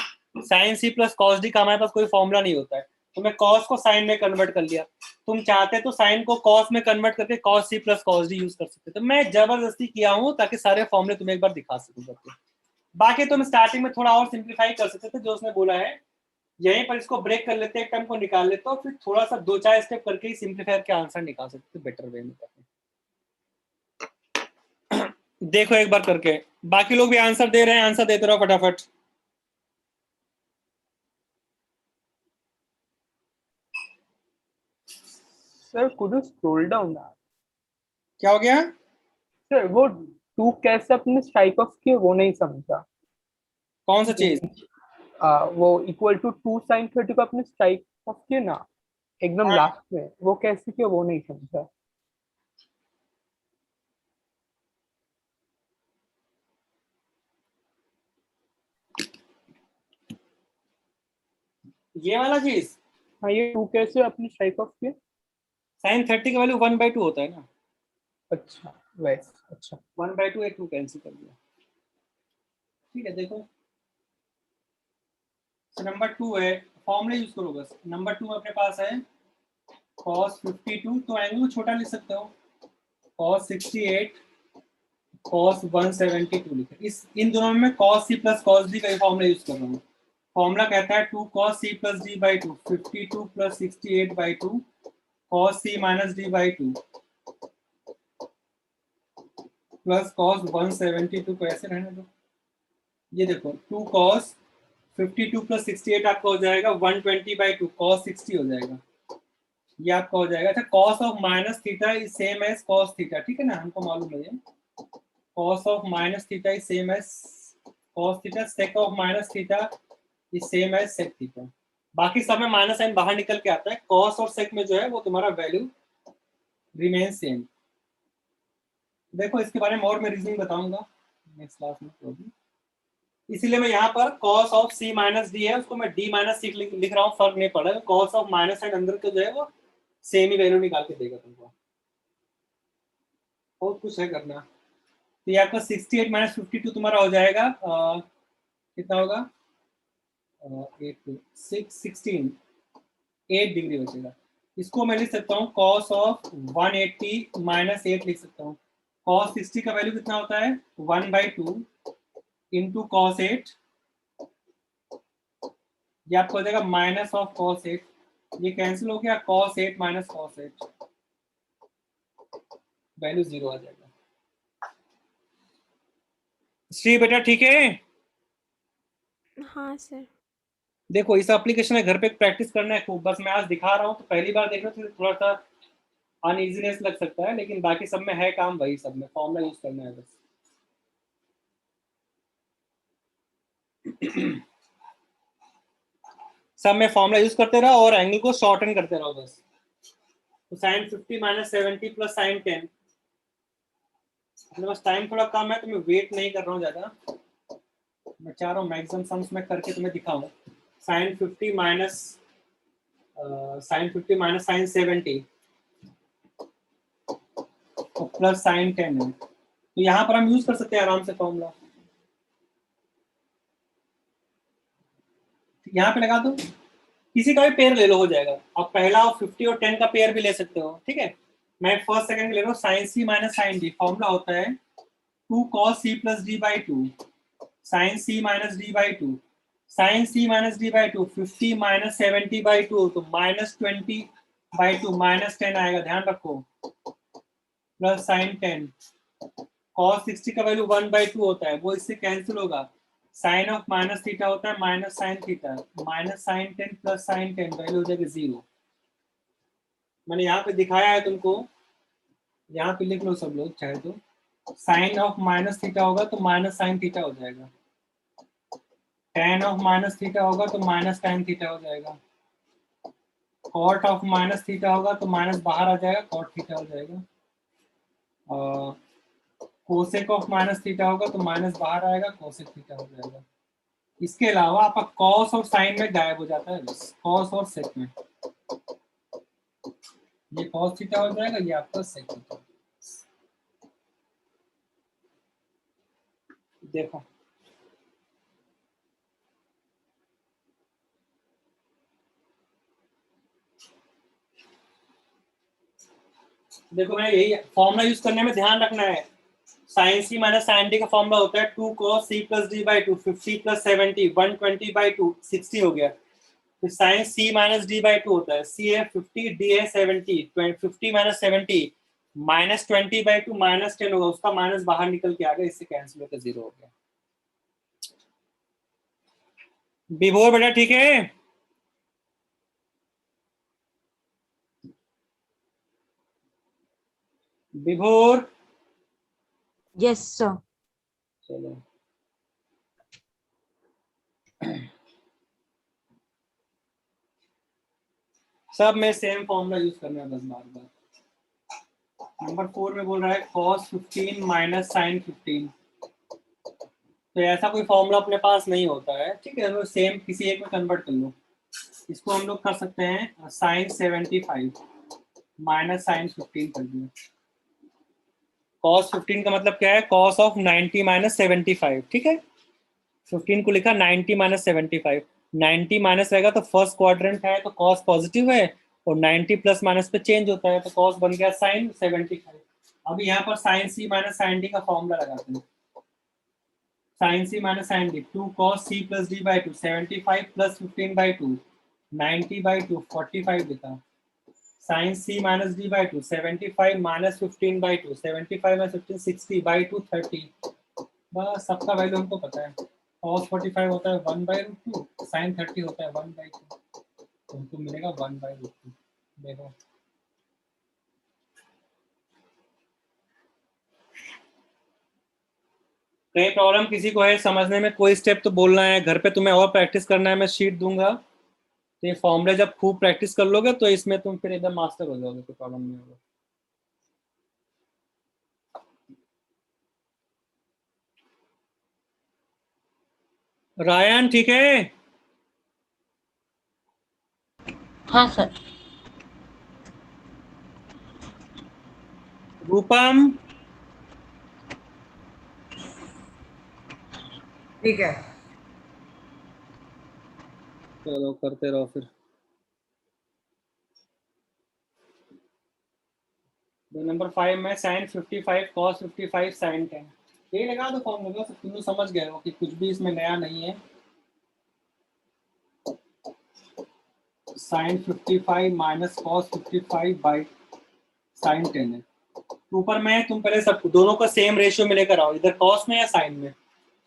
sin c + cos d का हमारे पास कोई फॉर्मूला नहीं होता है, तो मैं cos को sin में कन्वर्ट कर लिया। तुम चाहते तो sin को cos में कन्वर्ट करके cos c + cos d use कर सकते। तो मैं जबरदस्ती किया हूँ ताकि सारे फॉर्मूले तुम्हें एक बार दिखा सकूं करके। बाकी तुम स्टार्टिंग में थोड़ा और सिंप्लीफाई कर सकते थे जो उसने बोला है। यहीं पर इसको ब्रेक कर लेते, एक टर्म को निकाल लेते हो, फिर थोड़ा सा 2-4 स्टेप करके ही सिंप्लीफाई के आंसर निकाल सकते हो बेटर वे में करके। देखो एक बार करके, बाकी लोग भी आंसर दे रहे हैं, आंसर देते रहो फटाफट।
Sir could you scroll down that?
क्या हो गया
सर वो 2 कैसे अपने स्ट्राइक ऑफ किए वो नहीं समझा।
कौन सा चीज?
वो इक्वल टू 2 sin 30 को अपने स्ट्राइक ऑफ किए ना एकदम लास्ट में, वो कैसे किया वो नहीं समझा।
ये वाला चीज?
हाँ, ये 2 कैसे अपने स्ट्राइक ऑफ किए।
sin 30 का वैल्यू 1/2 होता है ना।
अच्छा वैसे, अच्छा
1/2 2 कैंसिल कर दिया। ठीक है, देखो नंबर 2 है, फॉर्मूला यूज करो बस। नंबर 2 अपने पास है cos 52, तो एंगल को छोटा लिख सकते हो, cos 68 cos 172 लिखे। इस इन दोनों में cos c + cos d का फॉर्मूला यूज कर रहा हूँ। फॉर्मूला कहता है 2 cos c + d/2 52 + 68/2 cos c - d/2 plus cos 172 को ऐसे रहने दो। ये देखो 2 cos 52 + 68 आपका हो जाएगा 120/2 cos 60 हो जाएगा। ये आपका हो जाएगा। अच्छा, cos of -θ is same as cos θ, ठीक है ना, हमको मालूम है। cos of -θ is same as cos θ, sec of -θ is same as sec θ। बाकी सब में माइनस साइन बाहर निकल के आता है, cos और sec में जो है वो तुम्हारा वैल्यू रिमेन सेम। देखो इसके बारे में और मैं रीजनिंग बताऊंगा नेक्स्ट क्लास में। इसीलिए मैं यहाँ पर cos ऑफ c - d है, उसको मैं d - c लिख रहा हूँ, फर्क नहीं पड़ रहा है। cos ऑफ माइनस साइन अंदर के जो है वो सेम ही वैल्यू निकाल के देगा तुमको। बहुत कुछ है करना। तो ये आपका 68 - 52 तुम्हारा हो जाएगा कितना होगा 8 6 16 8 डिग्री बचेगा। इसको मैं लिख सकता हूँ cos ऑफ 180 - 8 लिख सकता हूँ। cos 60 का वैल्यू कितना होता है 1/2 इंटू cos 8, ये आपको हो जाएगा माइनस ऑफ cos 8, ये कैंसिल हो गया, cos 8 - cos 8 वैल्यू 0 आ जाएगा। श्री बेटा ठीक है?
हाँ सर।
देखो इस एप्लीकेशन में घर पे प्रैक्टिस करना है खूब, बस मैं आज दिखा रहा हूँ तो पहली बार देख रहे हो तो थोड़ा सा अनइजीनेस लग सकता है, लेकिन बाकी सब में है काम वही, सब में फॉर्मूला यूज करना है बस। सब में फॉर्मूला यूज करते रहो और एंगल को शॉर्टन करते रहो बस। तो sin 50 - 70 प्लस sin 10, बस टाइम थोड़ा कम है तो मैं वेट नहीं कर रहा हूँ ज्यादा, मैं चाह रहा हूँ मैक्सिमम सम्स में करके तुम्हें दिखाऊं। sin 50 - sin 70 और प्लस sin 10 है, तो यहाँ पर हम यूज कर सकते हैं आराम से फॉर्मूला। यहाँ पे लगा दो, किसी का भी पेयर ले लो हो जाएगा। अब पहला और 50 और 10 का पेयर भी ले सकते हो, ठीक है। मैं फर्स्ट सेकंड ले रहा हूँ sin c - sin d, formula होता है 2 cos c + d/2 sin c - d/2 sin c - d/2 50 - 70/2 तो -20/2 -10 आएगा, ध्यान रखो, प्लस sin 10 cos 60 का वैल्यू 1/2 होता है, वो इससे कैंसिल होगा, साइन ऑफ माइनस थीटा होता है minus sine theta, minus sine 10 plus sine 10, value हो जाएगी 0। मैंने यहाँ पे दिखाया है तुमको, यहाँ पे लिख लो सब लोग चाहे तो। साइन ऑफ माइनस थीटा होगा तो माइनस साइन थीटा हो जाएगा, tan ऑफ माइनस थीटा होगा तो माइनस tan थीटा हो जाएगा, कॉट ऑफ माइनस थीटा होगा तो माइनस बाहर आ जाएगा, कॉट थीटा हो जाएगा, और कोसेक ऑफ माइनस थीटा होगा तो माइनस बाहर आएगा, कोसेक थीटा हो जाएगा। इसके अलावा आपका कॉस और साइन में गायब हो जाता है, बस कॉस और सेक में। ये कॉस थीटा हो जाएगा, ये आपका सेक थीटा। देखो देखो मैं यही फॉर्मूला यूज करने में ध्यान रखना है। Sine C minus sine D का फॉर्मूला होता है 2 cos c plus D by 2, 50 plus 70, 120 by 2, 60 हो गया। फिर sine C minus D by 2 होता है, सी है 50, डी है 70, 50 माइनस 70 माइनस 20 बाई 2 माइनस 10 होगा, उसका माइनस बाहर निकल के आ गया, इससे कैंसिल होकर 0 हो गया। विभोर बेटा ठीक है? विभोर
यस सर।
चलो सब में सेम फॉर्मूला यूज करना है बस बार बार। नंबर 4 में बोल रहा है cos 15 माइनस साइन 15। तो ऐसा कोई फॉर्मूला अपने पास नहीं होता है, ठीक है, तो सेम किसी एक में कन्वर्ट कर लो। इसको हम लोग कर सकते हैं साइन 75 माइनस साइन 15 कर दिया। cos 15 का मतलब क्या है, cos ऑफ 90 माइनस 75, ठीक है। 15 को लिखा 90 माइनस 75, 90 माइनस रहेगा तो फर्स्ट क्वाड्रेंट है तो cos पॉजिटिव है, और 90 प्लस माइनस पे चेंज होता है तो cos बन गया साइन 75। अभी यहाँ पर sine C minus sine D का फॉर्मूला लगाते हैं। Sine C minus sine D 2 cos c plus D by 2, 75 plus 15 by 2, 90 by 2, 45 लिखा। Sine C minus D by 2, 75 minus 15 by 2, 75 minus 15, 60 by 2, 30। बस सबका वैल्यू हमको पता है। cos 45 होता है 1/√2, साइन 30 होता है 1/2, तो हमको मिलेगा 1/√2। देखो कहीं प्रॉब्लम किसी को है समझने में, कोई स्टेप तो बोलना है, घर पे तुम्हें और प्रैक्टिस करना है, मैं शीट दूंगा। तो ये फॉर्मूले जब खूब प्रैक्टिस कर लोगे तो इसमें तुम फिर एकदम मास्टर हो जाओगे, कोई प्रॉब्लम नहीं होगा। रायन ठीक है?
हाँ सर।
रूपम
ठीक है।
चलो करते रहो फिर। नंबर 5 में साइन 55 cos 55 साइन 10, ये लगा दो फॉर्मूला, सब तुम समझ गए हो कि कुछ भी इसमें नया नहीं है। Sine 55 minus cos 55 by sine 10 है। ऊपर में तुम पहले सब दोनों का सेम रेशियो में लेकर आओ, इधर cos में या साइन में।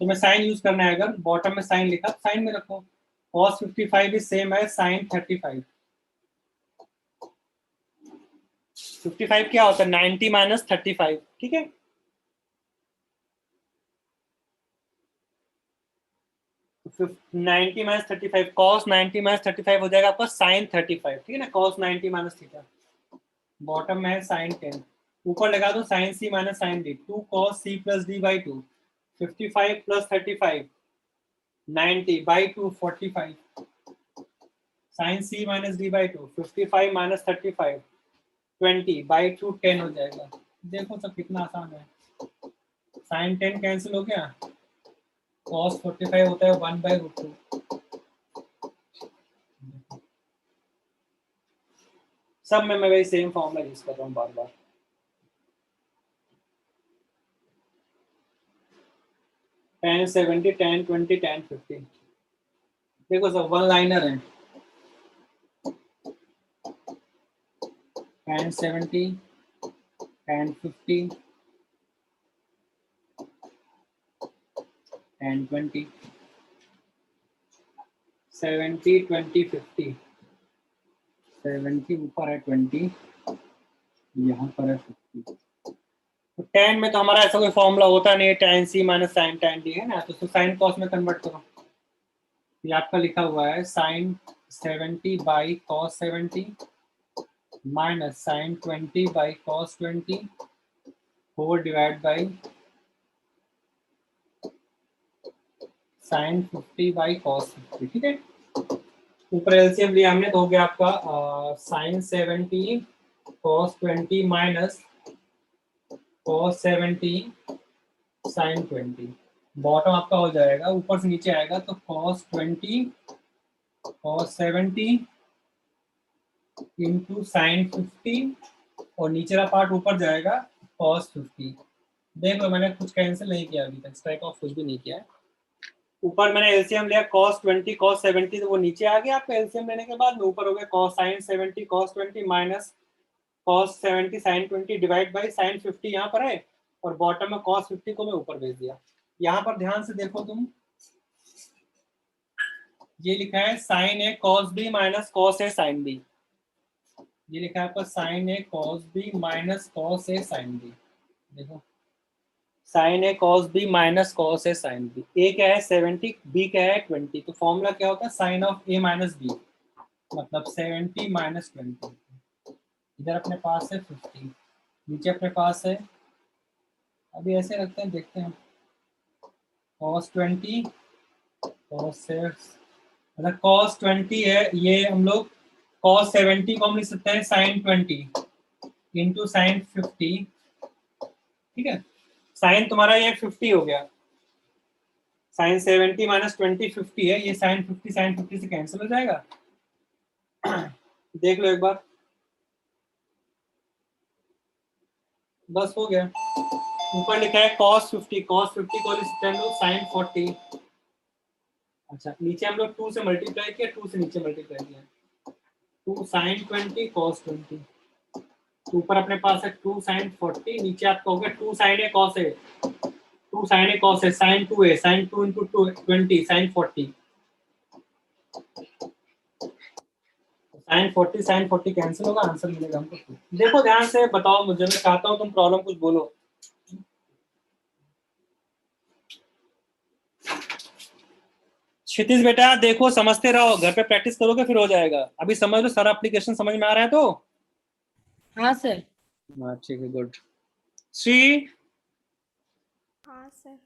तो मैं साइन यूज करना है, अगर बॉटम में साइन लिखा तो साइन में रखो। cos 55 भी सेम है साइन 35। 55 क्या होता है 90 माइनस 35, ठीक है। तो 90 माइनस 35, cos 90 माइनस 35 हो जाएगा आपका साइन 35, ठीक है ना, cos 90 माइनस थीटा। बॉटम में है साइन 10, ऊपर लगा दो sine C minus sine D, 2 cos c plus D by 2, 55 plus 35, 90 by 2, 45। Sine C minus D by 2, 55 minus 35, 20 by 2, 10 हो जाएगा। देखो सब कितना आसान है। साइन 10 कैंसिल हो गया, cos 45 होता है 1/√2। सब में मैं वही सेम फॉर्मूला यूज कर रहा हूँ बार बार। tan 70, tan 20, tan 50। देखो सब वन लाइनर है। tan 70, tan 50, tan 20। 70 20 50, 70 ऊपर है, 20 यहाँ पर है, 50। तो tan में तो हमारा ऐसा कोई फॉर्मूला होता नहीं है, tan c minus sine tan d है ना, तो उसको साइन कॉस में कन्वर्ट करो। ये आपका लिखा हुआ है sine 70 by cos 70 minus sine 20 by cos 20 4 divide by sine 50 by cos 50, ठीक है। ऊपर एलसीएम लिया हमने तो हो गया आपका sine 70 cos 20 minus cos 70 sine 20। Bottom आपका हो जाएगा, ऊपर से नीचे आएगा तो कॉस 20 कॉस 70 इंटू साइन 50 और नीचे का पार्ट ऊपर जाएगा कॉस 50। देख लो मैंने कुछ कैंसिल नहीं किया अभी तक, स्ट्राइक ऑफ कुछ भी नहीं किया है। ऊपर मैंने एलसीएम लिया cos 20 cos 70, तो वो नीचे आ गया आपका एलसीएम लेने के बाद में। ऊपर हो गया cos sin 70 cos 20 minus cos 70 sin 20 divide by sin 50 यहाँ पर है, और बॉटम में cos 50 को मैं ऊपर भेज दिया। यहाँ पर ध्यान से देखो तुम, ये लिखा है sin a cos b minus cos a sin b। ये लिखा है आपका sin a cos b minus cos a sin b। देखो sign A cos B minus cos A sine B. ए क्या है 70, बी क्या है 20, तो फॉर्मूला क्या होता है sine of A minus B, मतलब 70 माइनस 20। इधर अपने पास है 50, नीचे अपने पास है, अभी ऐसे रखते हैं, देखते हैं कॉस 20 कॉस से, मतलब कॉस 20 है, ये हम लोग कॉस 70 को हम लिख सकते हैं साइन 20 इंटू साइन 50, ठीक है। साइन तुम्हारा ये 50 हो गया, साइन 70 माइनस 20 50 है, ये साइन 50 से कैंसिल हो जाएगा। देख लो एक बार, बस हो गया। ऊपर लिखा है cos 50 को लिख सकते हैं हम लोग साइन 40। अच्छा नीचे हम लोग 2 से मल्टीप्लाई किया, 2 से नीचे मल्टीप्लाई किया, 2 साइन 20 cos 20। ऊपर अपने पास है 2 साइन 40, नीचे आपका हो गया 2 sine A cos A, 2 sine A cos A sine 2a sine 2 into 20 sine 40। Sine 40 cancel होगा, आंसर मिलेगा हमको। देखो ध्यान से बताओ मुझे, मैं चाहता हूँ तुम प्रॉब्लम कुछ बोलो। क्षितिज बेटा देखो समझते रहो, घर पे प्रैक्टिस करोगे फिर हो जाएगा। अभी समझ लो, सारा एप्लीकेशन समझ में आ रहा है तो?
हाँ सर।
हाँ ठीक है, गुड। श्री
हाँ सर।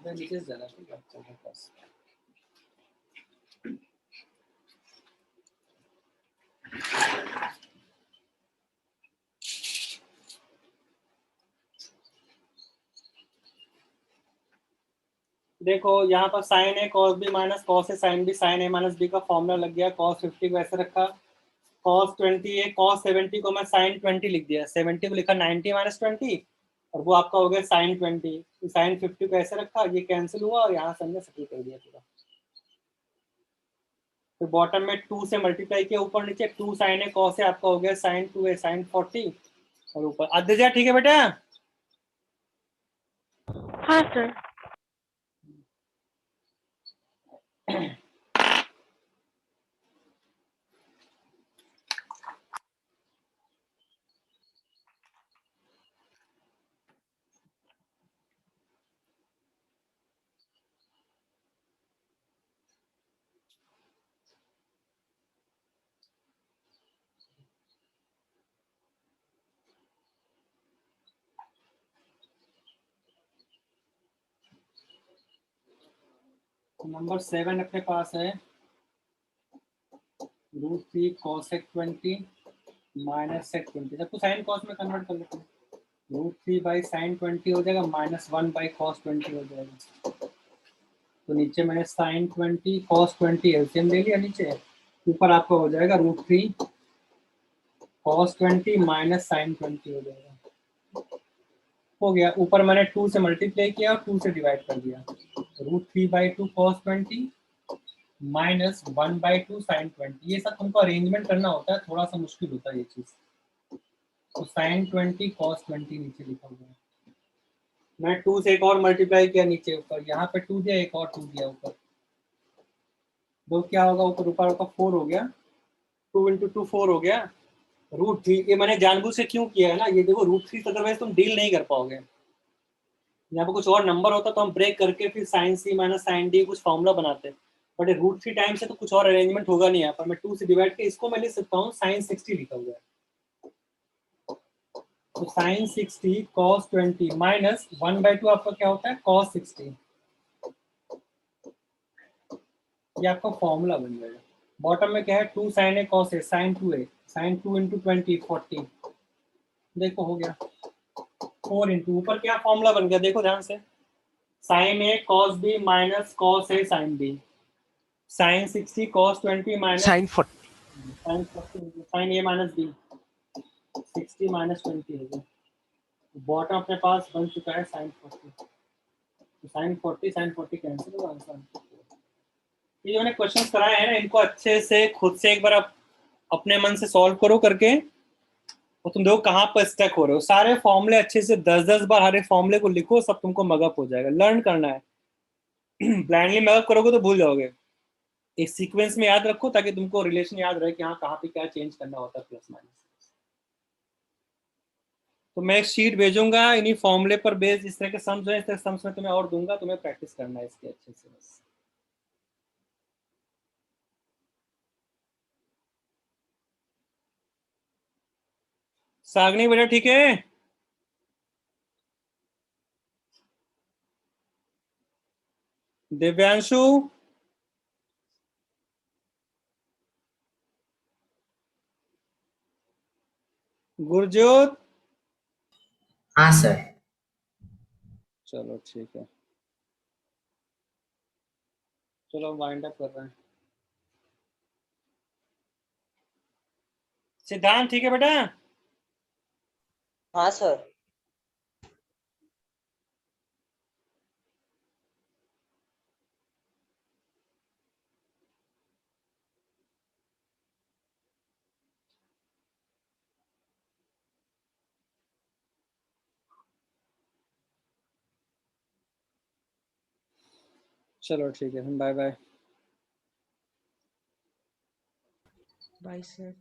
नीचे ज़रा पास। देखो यहाँ पर sign A cos B minus cos A sine B, sine A minus B का फॉर्मूला लग गया। कॉस 50 को ऐसे रखा, कॉस 20 है, कॉस 70 को मैं साइन 20 लिख दिया, 70 को लिखा 90 माइनस 20 और वो आपका हो गया साइन 20। साइन 50 को ऐसे रखा, ये कैंसिल हुआ और यहाँ से हमने सेटल कर दिया पूरा। तो बॉटम में 2 से मल्टीप्लाई किया, ऊपर नीचे 2 साइन ए कॉस ए आपका हो गया साइन 2 ए साइन 40 और ऊपर अद्विजा। ठीक है बेटा?
हाँ सर।
नंबर 7 अपने पास है √3 cosec 20 माइनस sec 20। सबको साइन कॉस में कन्वर्ट कर लेते हैं। √3 बाई साइन 20 हो जाएगा, -1 बाई cos 20 हो जाएगा। तो नीचे मैंने साइन 20 cos 20 एलसीएम ले लिया नीचे, ऊपर आपका हो जाएगा √3 cos 20 माइनस साइन 20 हो जाएगा। हो गया, ऊपर मैंने 2 से मल्टीप्लाई किया और 2 से डिवाइड कर दिया। √3 बाई 2 cos 20 माइनस 1/2 साइन 20। ये सब तुमको अरेंजमेंट करना होता है, थोड़ा सा मुश्किल होता है ये चीज। तो साइन 20 कॉस 20 नीचे लिखा हुआ है। मैं 2 से एक और मल्टीप्लाई किया नीचे ऊपर, यहाँ पे 2 दिया, एक और 2 दिया ऊपर। दो क्या होगा ऊपर ऊपर का 4 हो गया, 2 × 2 4 हो गया, √3। ये मैंने जानबूझ से क्यों किया है ना, ये देखो √3 से अदरवाइज तुम डील नहीं कर पाओगे। यहाँ पे कुछ और नंबर होता तो हम ब्रेक करके फिर sine C minus sine D कुछ फॉर्मूला बनाते, बट √3 टाइम्स है तो कुछ और अरेंजमेंट होगा नहीं। यहाँ पर मैं 2 से डिवाइड के इसको मैं लिख सकता हूँ साइन 60 लिखा हुआ है। तो साइन 60 कॉस 20 माइनस 1/2 आपका क्या होता है कॉस 60। ये आपका फॉर्मूला बन जाएगा। बॉटम में क्या है 2 sine A cos A sine 2a sine 2 × 20 40। देखो हो गया 4 × ऊपर क्या फॉर्मूला बन गया देखो ध्यान से, sine A cos B minus cos A sine B, sine 60 cos 20 minus
sine 40
sine 40 sine A minus B 60 minus 20 हो गया। बॉटम अपने पास बन चुका है साइन 40। तो साइन 40 कैंसिल होगा आंसर। ये जो मैंने क्वेश्चन कराए हैं ना, इनको अच्छे से खुद से एक बार आप अपने मन से सॉल्व करो करके, और तुम देखो कहाँ पर स्टक हो रहे हो। सारे फॉर्मूले अच्छे से 10-10 बार हर एक फॉर्मूले को लिखो, सब तुमको मगअप हो जाएगा। लर्न करना है, ब्लाइंडली मगअप करोगे तो भूल जाओगे। एक सीक्वेंस में याद रखो ताकि तुमको रिलेशन याद रहे कि हाँ कहाँ पे क्या चेंज करना होता है प्लस माइनस। तो मैं एक शीट भेजूंगा इन्हीं फॉर्मूले पर बेस्ड, इस तरह के सम्स हैं, इस तरह के सम्स में तुम्हें और दूंगा, तुम्हें प्रैक्टिस करना है इसके अच्छे से बस। सागनी बेटा ठीक है? दिव्यांशु, गुरजोत,
हाँ सर।
चलो ठीक है, चलो वाइंड अप कर रहे हैं। सिद्धांत ठीक है बेटा?
हाँ सर।
चलो ठीक है, बाय बाय।
Bye sir.